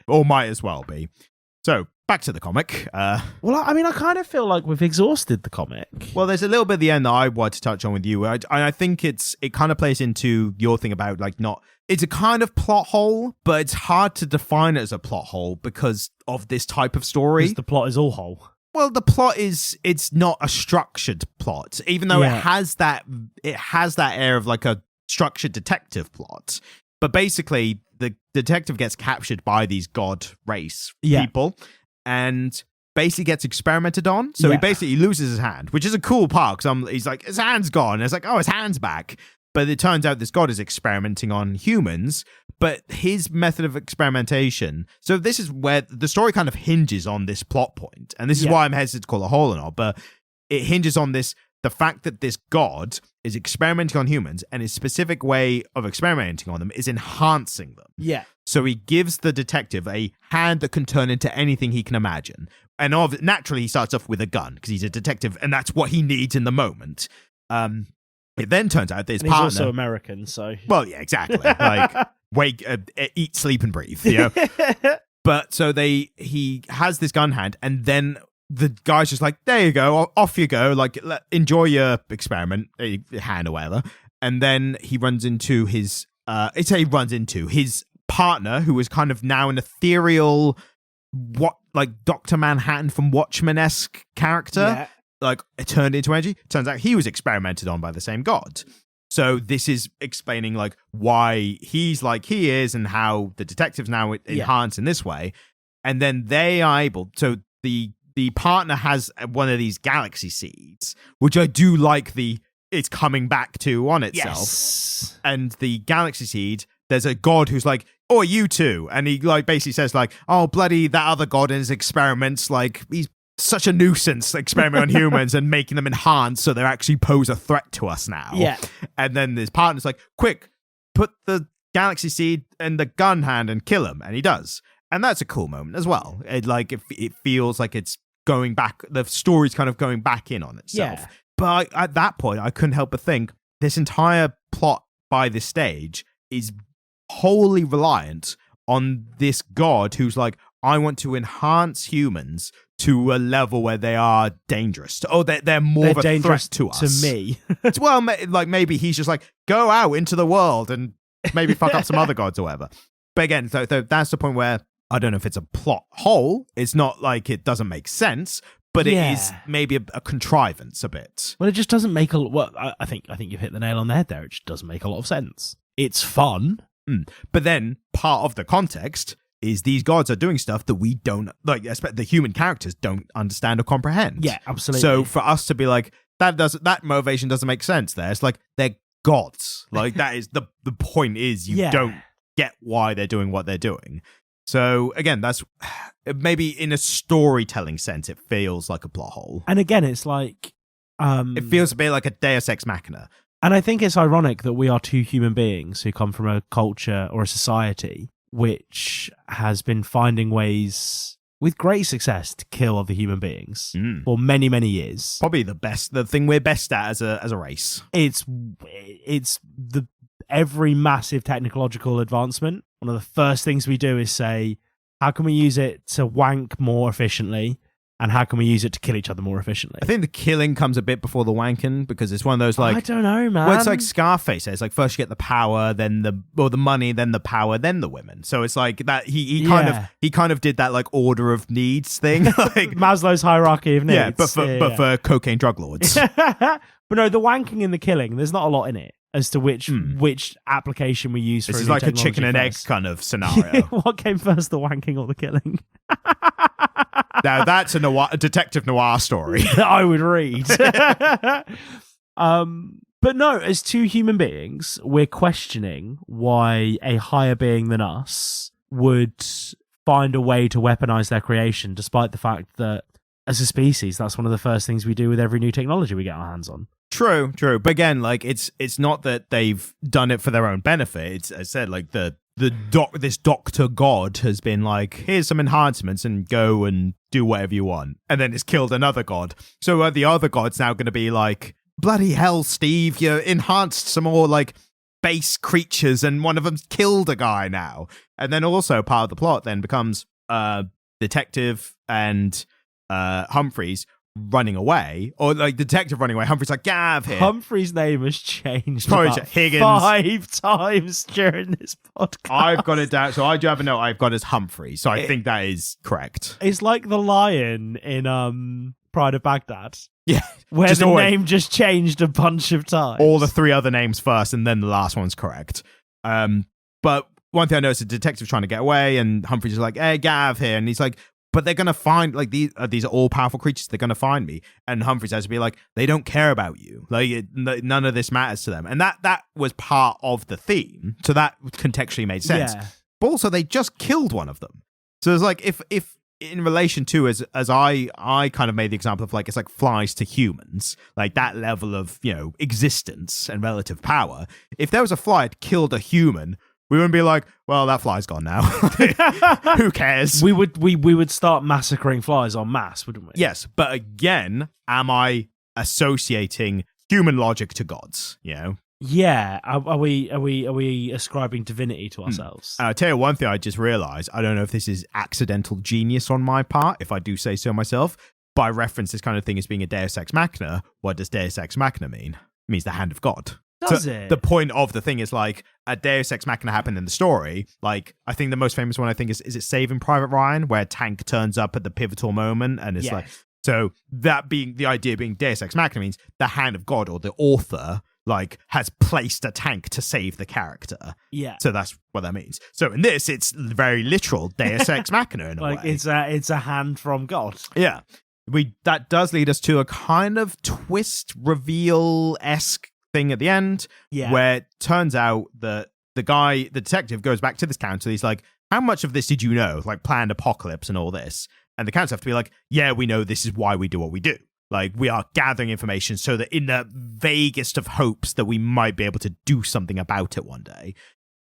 Or might as well be. So, back to the comic.
Well, I mean, I kind of feel like we've exhausted the comic.
Well, there's a little bit at the end that I want to touch on with you. I think it kind of plays into your thing about like it's a kind of plot hole, but it's hard to define it as a plot hole because of this type of story.
Because the plot is all whole.
Well, the plot it's not a structured plot, even though it has that air of like a structured detective plot. But basically, the detective gets captured by these god race people and basically gets experimented on. So he loses his hand, which is a cool part because he's like, his hand's gone. And it's like, oh, his hand's back. But it turns out this god is experimenting on humans, but his method of experimentation. So this is where the story kind of hinges on this plot point. And this is why I'm hesitant to call it a hole or not, but it hinges on the fact that this god is experimenting on humans and his specific way of experimenting on them is enhancing them.
Yeah.
So he gives the detective a hand that can turn into anything he can imagine. And naturally, he starts off with a gun because he's a detective and that's what he needs in the moment. It then turns out that his partner...
He's also American, so...
Well, yeah, exactly. Like, eat, sleep, and breathe, you know? But so he has this gun hand, and then the guy's just like, there you go, off you go, like, enjoy your experiment, hand or whatever. And then he runs into his... his partner, who is kind of now an ethereal, Dr. Manhattan from Watchmen-esque character.
Yeah.
Like, it turned into energy. Turns out he was experimented on by the same god. So this is explaining like why he's like he is and how the detectives now enhance in this way. And then they are able, so the partner has one of these galaxy seeds, which I do like it's coming back to on itself.
Yes.
And the galaxy seed, there's a god who's like, oh, you too. And he like basically says like, oh, bloody that other god in his experiments, like he's such a nuisance experimenting on humans and making them enhance so they actually pose a threat to us now.
Yeah.
And then his partner's like, quick, put the galaxy seed in the gun hand and kill him. And he does. And that's a cool moment as well. It feels like it's going back, the story's kind of going back in on itself.
Yeah.
But at that point, I couldn't help but think this entire plot by this stage is wholly reliant on this god who's like, I want to enhance humans to a level where they are dangerous. They're more of a threat to us.
To me.
Well, like maybe he's just like, go out into the world and maybe fuck up some other gods or whatever. But again, so that's the point where I don't know if it's a plot hole. It's not like it doesn't make sense, but it is maybe a contrivance a bit.
Well, it just doesn't make I think you've hit the nail on the head there. It just doesn't make a lot of sense. It's fun.
But then part of the context is these gods are doing stuff that we don't, like, the human characters don't understand or comprehend.
Yeah, absolutely.
So for us to be like, that motivation doesn't make sense there. It's like, they're gods. Like, that is, the point is you don't get why they're doing what they're doing. So again, that's maybe in a storytelling sense, it feels like a plot hole.
And again, it's like...
it feels a bit like a Deus Ex Machina.
And I think it's ironic that we are two human beings who come from a culture or a society which has been finding ways with great success to kill other human beings for many, many years.
Probably the thing we're best at as a race.
It's every massive technological advancement. One of the first things we do is say, how can we use it to wank more efficiently? And how can we use it to kill each other more efficiently?
I think the killing comes a bit before the wanking, because it's one of those, like...
I don't know, man.
Well, it's like Scarface. It's like first you get the power, then the money, then the power, then the women. So it's like that he kind of did that, like, order of needs thing. Like
Maslow's hierarchy of needs.
Yeah, but for cocaine drug lords.
But no, the wanking and the killing, there's not a lot in it as to which application we use for
this
it.
Is like a chicken and egg kind of scenario.
What came first, the wanking or the killing?
Now that's a Detective Noir story
that I would read. But no, as two human beings, we're questioning why a higher being than us would find a way to weaponize their creation, despite the fact that as a species, that's one of the first things we do with every new technology we get our hands on.
True. But again, like, it's not that they've done it for their own benefit. It's, as I said, like this Doctor God has been like, here's some enhancements and go and do whatever you want. And then it's killed another god. So the other god's now going to be like, bloody hell, Steve, you enhanced some more, like, base creatures and one of them's killed a guy now. And then also part of the plot then becomes Detective and Humphreys running away, or like detective running away. Humphrey's like, get out of here.
Humphrey's name has changed
Higgins
5 times during this podcast.
I've got it down. So I do have a note I've got as Humphrey. So I think that is correct.
It's like the lion in Pride of Baghdad.
Yeah.
Where the name just changed a bunch of times.
All the 3 other names first, and then the last one's correct. But one thing I noticed, the detective's trying to get away, and Humphrey's like, hey, get out of here. And he's like, but they're going to find, like, these are all-powerful creatures. They're going to find me. And Humphreys has to be like, they don't care about you. Like, none of this matters to them. And that was part of the theme. So that contextually made sense.
Yeah.
But also, they just killed one of them. So it's like, if in relation to, as I kind of made the example of, like, it's like flies to humans, like that level of, existence and relative power. If there was a fly that killed a human, we wouldn't be like, well, that fly's gone now. Who cares?
We would start massacring flies en masse, wouldn't we?
Yes, but again, am I associating human logic to gods?
Yeah. Are we ascribing divinity to ourselves?
I'll tell you one thing I just realized. I don't know if this is accidental genius on my part, if I do say so myself. By reference, this kind of thing as being a Deus Ex Machina. What does Deus Ex Machina mean? It means the hand of God.
Does it?
The point of the thing is, like, a Deus Ex Machina happened in the story. Like, I think the most famous one, is it Saving Private Ryan, where a tank turns up at the pivotal moment, and it's like, so that being the idea being Deus Ex Machina means the hand of God, or the author, like, has placed a tank to save the character.
Yeah.
So that's what that means. So in this, it's very literal Deus Ex Machina in a way.
It's a hand from God.
Yeah. That does lead us to a kind of twist reveal-esque thing at the end, where it turns out that the detective goes back to this council. He's like, how much of this did you know? Like, planned apocalypse and all this. And the council have to be like, yeah, we know this is why we do what we do. Like, we are gathering information so that in the vaguest of hopes that we might be able to do something about it one day.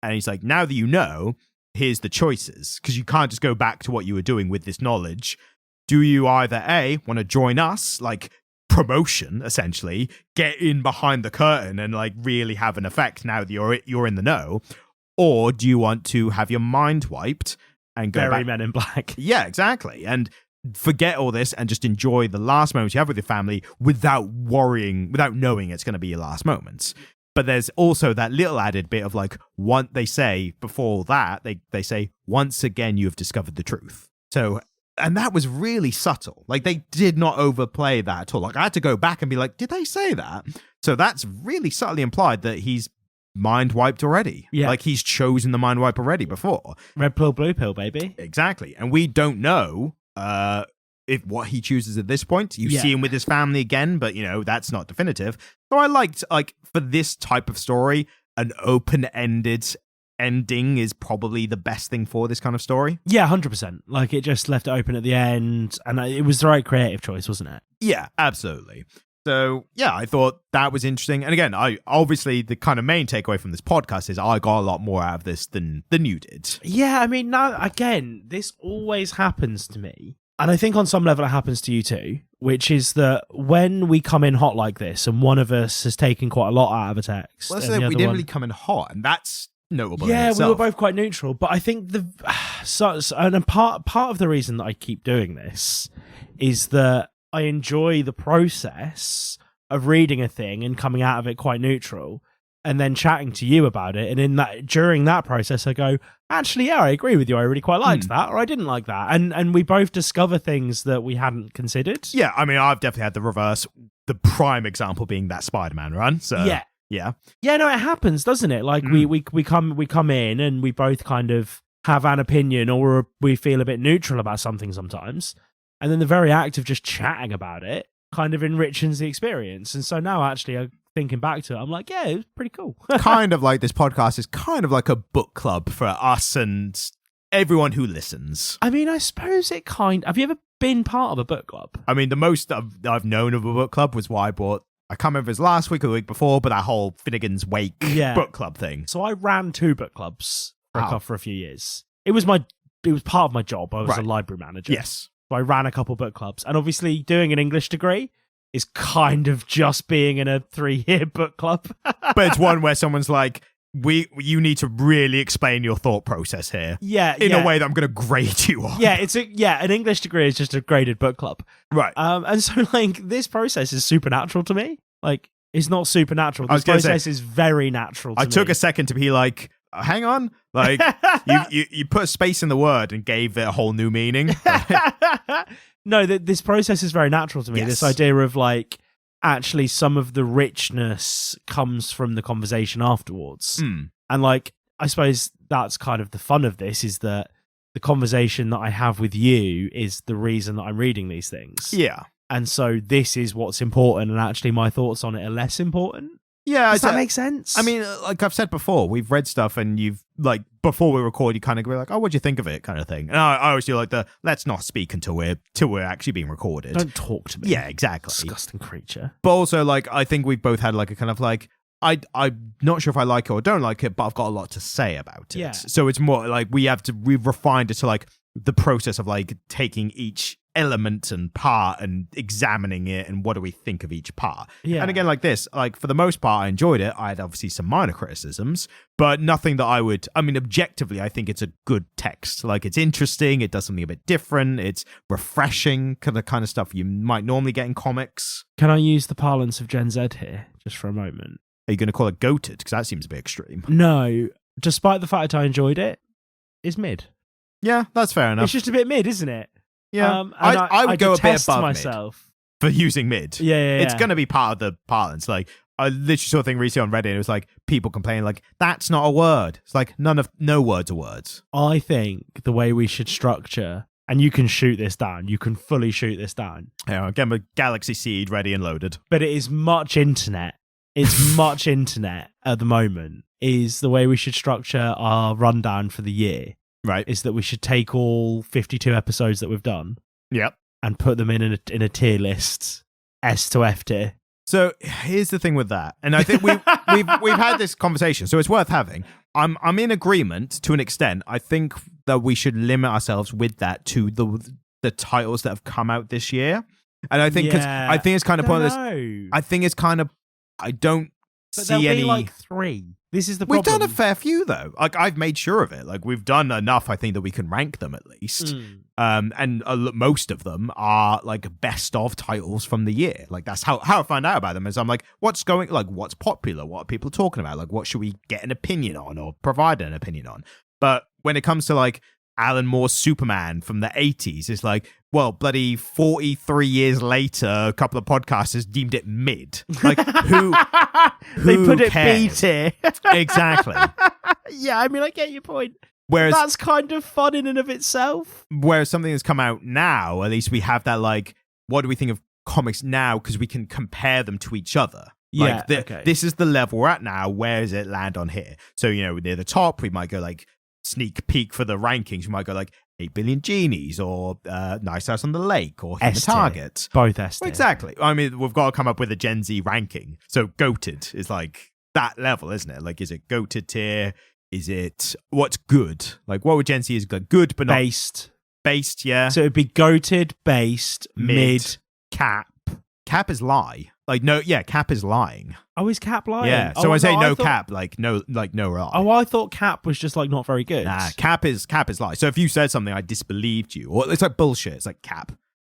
And he's like, now that you know, here's the choices. Because you can't just go back to what you were doing with this knowledge. Do you either A, want to join us, like, promotion, essentially, get in behind the curtain and, like, really have an effect now that you're in the know, or do you want to have your mind wiped and go back?
Men in Black.
Yeah, exactly. And forget all this and just enjoy the last moments you have with your family without worrying, without knowing it's going to be your last moments. But there's also that little added bit of like, they say before that, they say, once again, you have discovered the truth. So, and that was really subtle. Like, they did not overplay that at all. Like, I had to go back and be like, did they say that? So that's really subtly implied that he's mind wiped already.
Yeah.
Like, he's chosen the mind wipe already before.
Red pill, blue pill, baby.
Exactly. And we don't know if what he chooses at this point. You see him with his family again, but, that's not definitive. So I liked, like, for this type of story, an open-ended ending is probably the best thing for this kind of story.
Yeah, 100%. Like, it just left it open at the end, and it was the right creative choice, wasn't it?
Yeah, absolutely. So, yeah, I thought that was interesting. And again, obviously the kind of main takeaway from this podcast is I got a lot more out of this than you did.
Yeah, I mean, now, again, this always happens to me. And I think on some level it happens to you too, which is that when we come in hot like this and one of us has taken quite a lot out of a text.
Well, we didn't really come in hot, and that's notable.
Yeah, we were both quite neutral. But I think part of the reason that I keep doing this is that I enjoy the process of reading a thing and coming out of it quite neutral and then chatting to you about it. And during that process, I go, actually, yeah, I agree with you. I really quite liked that, or I didn't like that. And we both discover things that we hadn't considered.
Yeah, I mean, I've definitely had the reverse. The prime example being that Spider-Man run. So yeah.
Yeah, no, it happens, doesn't it? Like we come in and we both kind of have an opinion, or we feel a bit neutral about something sometimes. And then the very act of just chatting about it kind of enriches the experience. And so now actually thinking back to it, I'm like, yeah, it was pretty cool.
Kind of like this podcast is kind of like a book club for us and everyone who listens.
I mean, I suppose have you ever been part of a book club?
I mean, the most I've known of a book club was why I bought, I can't remember if it was last week or the week before, but that whole Finnegan's Wake book club thing.
So I ran 2 book clubs for a few years. It was part of my job. I was a library manager.
Yes.
So I ran a couple book clubs. And obviously doing an English degree is kind of just being in a 3-year book club.
But it's one where someone's like, you need to really explain your thought process here.
Yeah.
In a way that I'm going to grade you on.
Yeah, an English degree is just a graded book club.
Right.
And so like this process is supernatural to me. Like, it's not supernatural. This process is very natural to me.
I took a second to be like, hang on. Like, you put a space in the word and gave it a whole new meaning.
No, this process is very natural to me. Yes. This idea of like, actually some of the richness comes from the conversation afterwards. And like, I suppose that's kind of the fun of this, is that the conversation that I have with you is the reason that I'm reading these things.
Yeah.
And so this is what's important, and actually my thoughts on it are less important.
Yeah.
Does that make sense?
I mean, like I've said before, we've read stuff and you've, like, before we record, you kind of go like, oh, what'd you think of it kind of thing. And I always do like let's not speak until we're actually being recorded.
Don't talk to me.
Yeah, exactly.
Disgusting creature.
But also, like, I think we've both had like a kind of like, I'm not sure if I like it or don't like it, but I've got a lot to say about it.
Yeah.
So it's more like we've refined it to like the process of like taking each element and part and examining it and what do we think of each part.
Yeah.
And again, like this, like for the most part, I enjoyed it. I had obviously some minor criticisms, but nothing that objectively, I think it's a good text. Like, it's interesting. It does something a bit different. It's refreshing, the kind of stuff you might normally get in comics.
Can I use the parlance of Gen Z here just for a moment?
Are you going to call it goated? Because that seems a bit extreme.
No, despite the fact that I enjoyed it, it's mid.
Yeah, that's fair enough.
It's just a bit mid, isn't it?
Yeah, I would go a bit above
myself
mid for using mid.
Yeah.
It's going to be part of the parlance. Like, I literally saw a thing recently on Reddit, and it was like people complaining like, that's not a word. It's like no words are words.
I think the way we should structure, and you can shoot this down, you can fully shoot this down.
Yeah, I'll get my Galaxy Seed ready and loaded.
But it is much internet. It's much internet at the moment, is the way we should structure our rundown for the year.
Right.
Is that we should take all 52 episodes that we've done.
Yep.
And put them in a tier list, S to F tier.
So here's the thing with that, and I think we've had this conversation, so it's worth having. I'm in agreement to an extent. I think that we should limit ourselves with that to the titles that have come out this year, and I think because I think it's kind of pointless. I think it's kind of, I don't
But
see
there'll
any.
be like 3. This is the
We've
problem.
done a fair few though. Like I've made sure of it. Like we've done enough, I think, that we can rank them at least. And most of them are like best of titles from the year. Like that's how I find out about them. Is I'm like, what's popular? What are people talking about? Like what should we get an opinion on or provide an opinion on? But when it comes to like Alan Moore's Superman from the 80s, it's like, well, bloody 43 years later, a couple of podcasters deemed it mid. Like, who
they put it
cares?
B tier.
Exactly.
Yeah, I mean, I get your point.
Whereas
That's kind of fun in and of itself.
Whereas something that's come out now, at least we have that, like, what do we think of comics now? Because we can compare them to each other.
Yeah,
Like,
okay.
This is the level we're at now. Where does it land on here? So, near the top, we might go, like, sneak peek for the rankings. We might go, like, 8 Billion Genies or Nice House on the Lake or Hit the
S-tier.
Target.
Both S
Well, exactly. I mean, we've got to come up with a Gen Z ranking. So goated is like that level, isn't it? Like, is it goated tier? Is it what's good? Like, what would Gen Z is good but not based? Yeah.
So it'd be goated, based, mid, cap.
Cap is lie. Like no, yeah, cap is lying.
Oh, is cap lying?
Yeah. So
oh,
I say no
thought...
cap, like no lie.
Oh, I thought cap was just like not very good.
Nah, cap is lie. So if you said something, I disbelieved you, or it's like bullshit. It's like cap.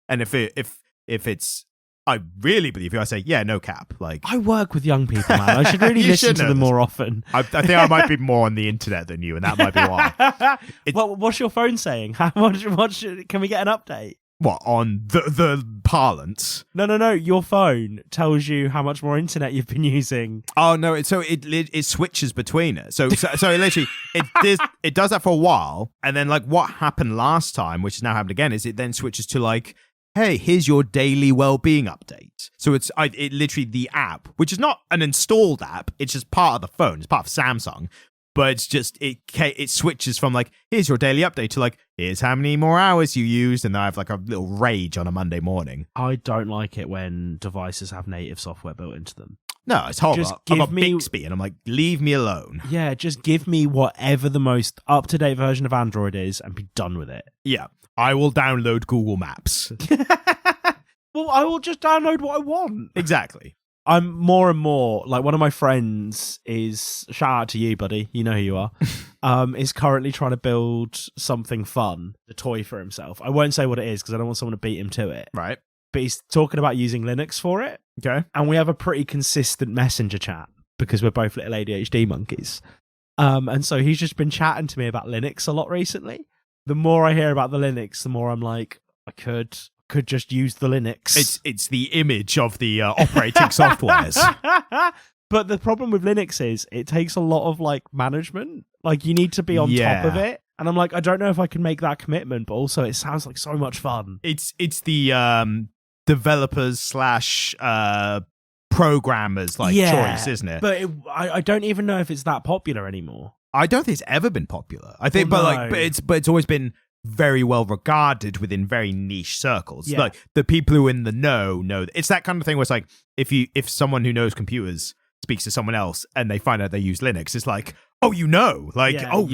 And if it's I really believe you, I say yeah, no cap. Like
I work with young people, man. I should really listen to them more often.
I think I might be more on the internet than you, and that might be why.
What's your phone saying? Can we get an update?
What, on the parlance?
No. Your phone tells you how much more internet you've been using.
Oh no! It switches between it. So it literally it does that for a while, and then like what happened last time, which has now happened again, is it then switches to like, hey, here's your daily well-being update. So it literally the app, which is not an installed app, it's just part of the phone. It's part of Samsung. But it's just, it switches from like, here's your daily update to like, here's how many more hours you used. And then I have like a little rage on a Monday morning.
I don't like it when devices have native software built into them.
No, it's horrible.
Just
I've got
give me-
Bixby and I'm like, leave me alone.
Yeah, just give me whatever the most up-to-date version of Android is and be done with it.
Yeah, I will download Google Maps.
Well, I will just download what I want.
Exactly.
I'm more and more like one of my friends is, shout out to you, buddy, you know who you are, is currently trying to build something fun, a toy for himself. I won't say what it is because I don't want someone to beat him to it.
Right.
But he's talking about using Linux for it.
Okay.
And we have a pretty consistent messenger chat because we're both little ADHD monkeys. And so he's just been chatting to me about Linux a lot recently. The more I hear about the Linux, the more I'm like, I could just use the Linux.
It's the image of the operating softwares.
But the problem with Linux is it takes a lot of like management. Like you need to be on top of it. And I'm like, I don't know if I can make that commitment, but also it sounds like so much fun.
It's the developers / programmers choice, isn't it?
But I don't even know if it's that popular anymore.
I don't think it's ever been popular. I think, but it's always been very well regarded within very niche circles.
Yeah.
Like the people who are in the know it's that kind of thing where it's like if someone who knows computers speaks to someone else and they find out they use Linux, it's like, oh,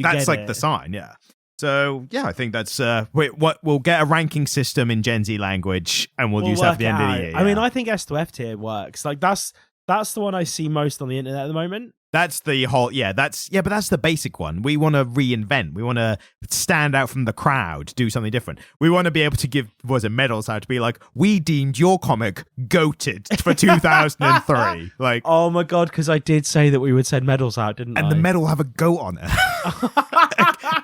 that's like the sign. Yeah. So yeah, I think that's we'll get a ranking system in Gen Z language and we'll use that at the end of the year. Yeah.
I mean, I think S to F tier works. Like that's the one I see most on the internet at the moment.
That's the whole, but that's the basic one. We want to reinvent. We want to stand out from the crowd, do something different. We want to be able to give, medals out to be like, we deemed your comic goated for 2003. Like,
oh my God, because I did say that we would send medals out, didn't I?
And the medal have a goat on it.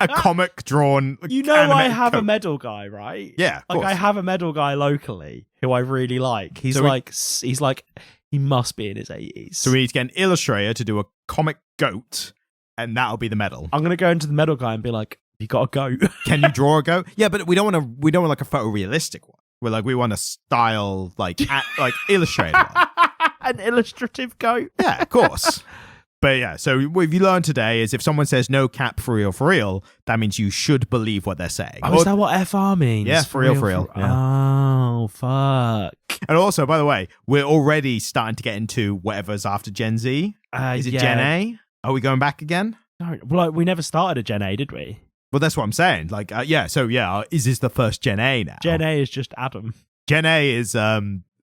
a comic drawn.
You know, I have a medal guy, right?
Yeah, of course.
I have a medal guy locally who I really like. He's like, he must be in his 80s.
So we need to get an illustrator to do a comic goat, and that'll be the medal.
I'm gonna go into the medal guy and be like, "You got a goat?
Can you draw a goat?" Yeah, but we don't want like a photorealistic one. We're like, we want a style like illustrated one.
An illustrative goat.
Yeah, of course. But yeah, so what you learned today is if someone says no cap for real, that means you should believe what they're saying.
Oh, is that what FR means?
Yeah, for real. Yeah.
Oh, fuck.
And also, by the way, we're already starting to get into whatever's after Gen Z. Is it Gen A? Are we going back again?
No, well, we never started at Gen A, did we?
Well, that's what I'm saying. Like, is this the first Gen A now?
Gen A is just Adam.
Gen A is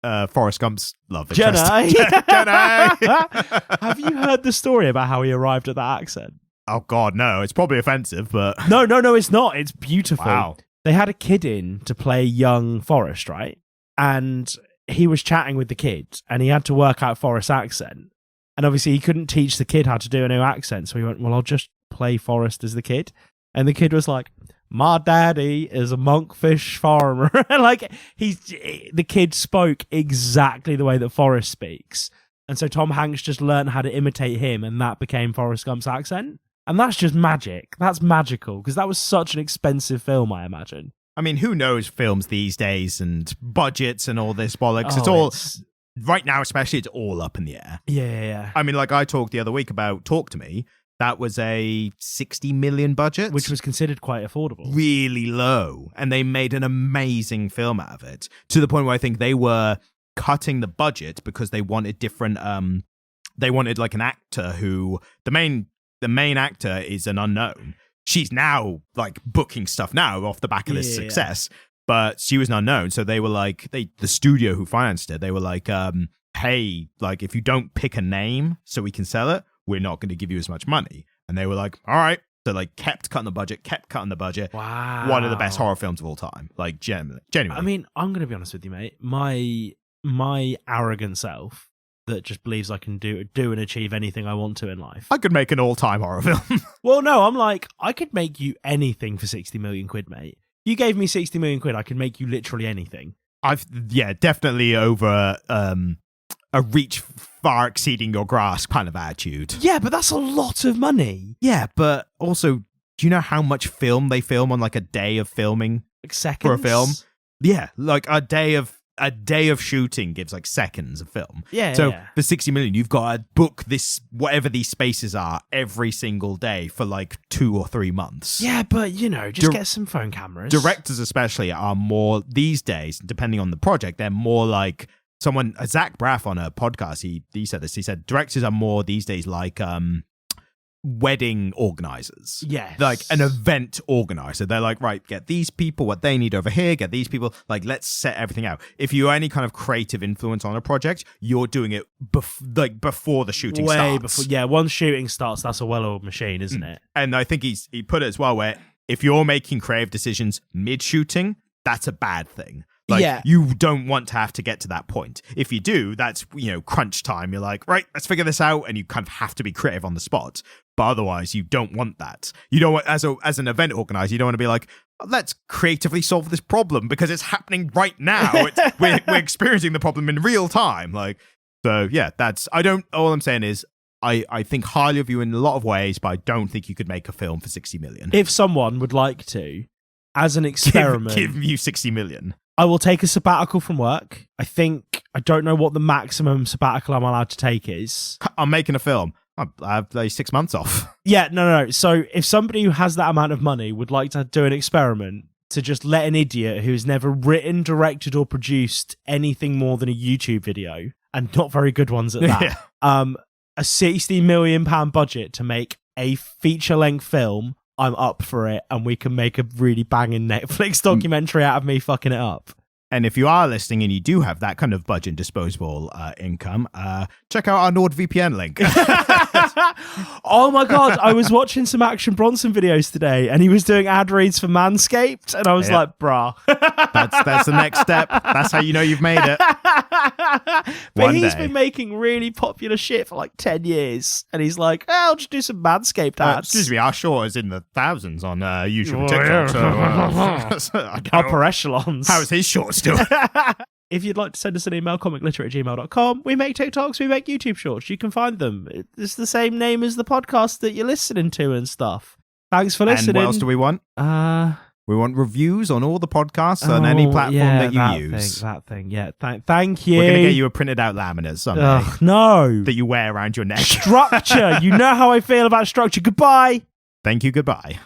Forrest Gump's love
Jenna.
interest. Jenna.
Have you heard the story about how he arrived at that accent?
Oh God, no! It's probably offensive, but
No, it's not. It's beautiful.
Wow.
They had a kid in to play young Forrest, right? And he was chatting with the kid, and he had to work out Forrest's accent. And obviously, he couldn't teach the kid how to do a new accent, so he went, "Well, I'll just play Forrest as the kid." And the kid was like, "My daddy is a monkfish farmer." Like the kid spoke exactly the way that Forrest speaks. And so Tom Hanks just learned how to imitate him, and that became Forrest Gump's accent. And that's just magic. That's magical, because that was such an expensive film, I imagine.
I mean, who knows films these days and budgets and all this bollocks?
Oh,
it's all right now, especially. It's all up in the air.
Yeah.
I mean, like I talked the other week about Talk to Me. That was a 60 million budget,
Which was considered quite affordable.
really low, and they made an amazing film out of it, to the point where I think they were cutting the budget because they wanted different. They wanted like an actor who the main actor is an unknown. She's now like booking stuff now off the back of this success, but she was an unknown. So they were like, the studio who financed it, they were like, hey, like if you don't pick a name so we can sell it, we're not going to give you as much money. And they were like, all right. So like kept cutting the budget.
Wow.
One of the best horror films of all time. Like genuinely.
I mean, I'm going to be honest with you, mate. My arrogant self that just believes I can do and achieve anything I want to in life.
I could make an all-time horror film.
Well, no, I'm like, I could make you anything for 60 million quid, mate. You gave me 60 million quid, I could make you literally anything.
Definitely over a reach far exceeding your grasp kind of attitude.
Yeah, but that's a lot of money.
Yeah, but also, do you know how much film they film on like a day of filming
Like seconds?
for a film? Yeah, like a day of shooting gives like seconds of film.
Yeah.
So for 60 million, you've got to book this, whatever these spaces are, every single day for like 2 or 3 months.
Yeah, but just get some phone cameras.
Directors especially are more these days, depending on the project, they're more like Zach Braff on a podcast, he said this. He said directors are more these days like wedding organizers.
Yes.
Like an event organizer. They're like, right, get these people what they need over here, get these people, like let's set everything out. If you're any kind of creative influence on a project, you're doing it before the shooting starts.
Way before. Yeah, once shooting starts, that's a well-oiled machine, isn't it?
And I think he put it as well where if you're making creative decisions mid-shooting, that's a bad thing. Like, you don't want to have to get to that point. If you do, that's, crunch time. You're like, right, let's figure this out. And you kind of have to be creative on the spot. But otherwise, you don't want that. You don't want, as an event organizer, you don't want to be like, let's creatively solve this problem because it's happening right now. We're experiencing the problem in real time. Like, so yeah, all I'm saying is, I think highly of you in a lot of ways, but I don't think you could make a film for 60 million.
If someone would like to, as an experiment,
give you 60 million.
I will take a sabbatical from work. I don't know what the maximum sabbatical I'm allowed to take is.
I'm making a film. I have like 6 months off.
Yeah, no. So if somebody who has that amount of money would like to do an experiment to just let an idiot who's never written, directed, or produced anything more than a YouTube video, and not very good ones at that, a £60 million budget to make a feature-length film, I'm up for it, and we can make a really banging Netflix documentary out of me fucking it up.
And if you are listening and you do have that kind of budget and disposable income, check out our NordVPN link.
Oh my God, I was watching some Action Bronson videos today, and he was doing ad reads for Manscaped, and I was like, brah.
That's the next step. That's how you know you've made it.
But he's been making really popular shit for like 10 years, and he's like, I'll just do some Manscaped ads.
Excuse me, our short is in the thousands on YouTube and TikTok. So,
upper echelons.
How is his shorts doing?
If you'd like to send us an email, comiclitter@gmail.com. We make TikToks, we make YouTube shorts. You can find them. It's the same name as the podcast that you're listening to and stuff. Thanks for listening.
And what else do we want? We want reviews on all the podcasts on any platform that you use.
That thing. Yeah, thank you.
We're going to get you a printed out laminate someday.
No.
That you wear around your neck.
Structure. You know how I feel about structure. Goodbye.
Thank you. Goodbye.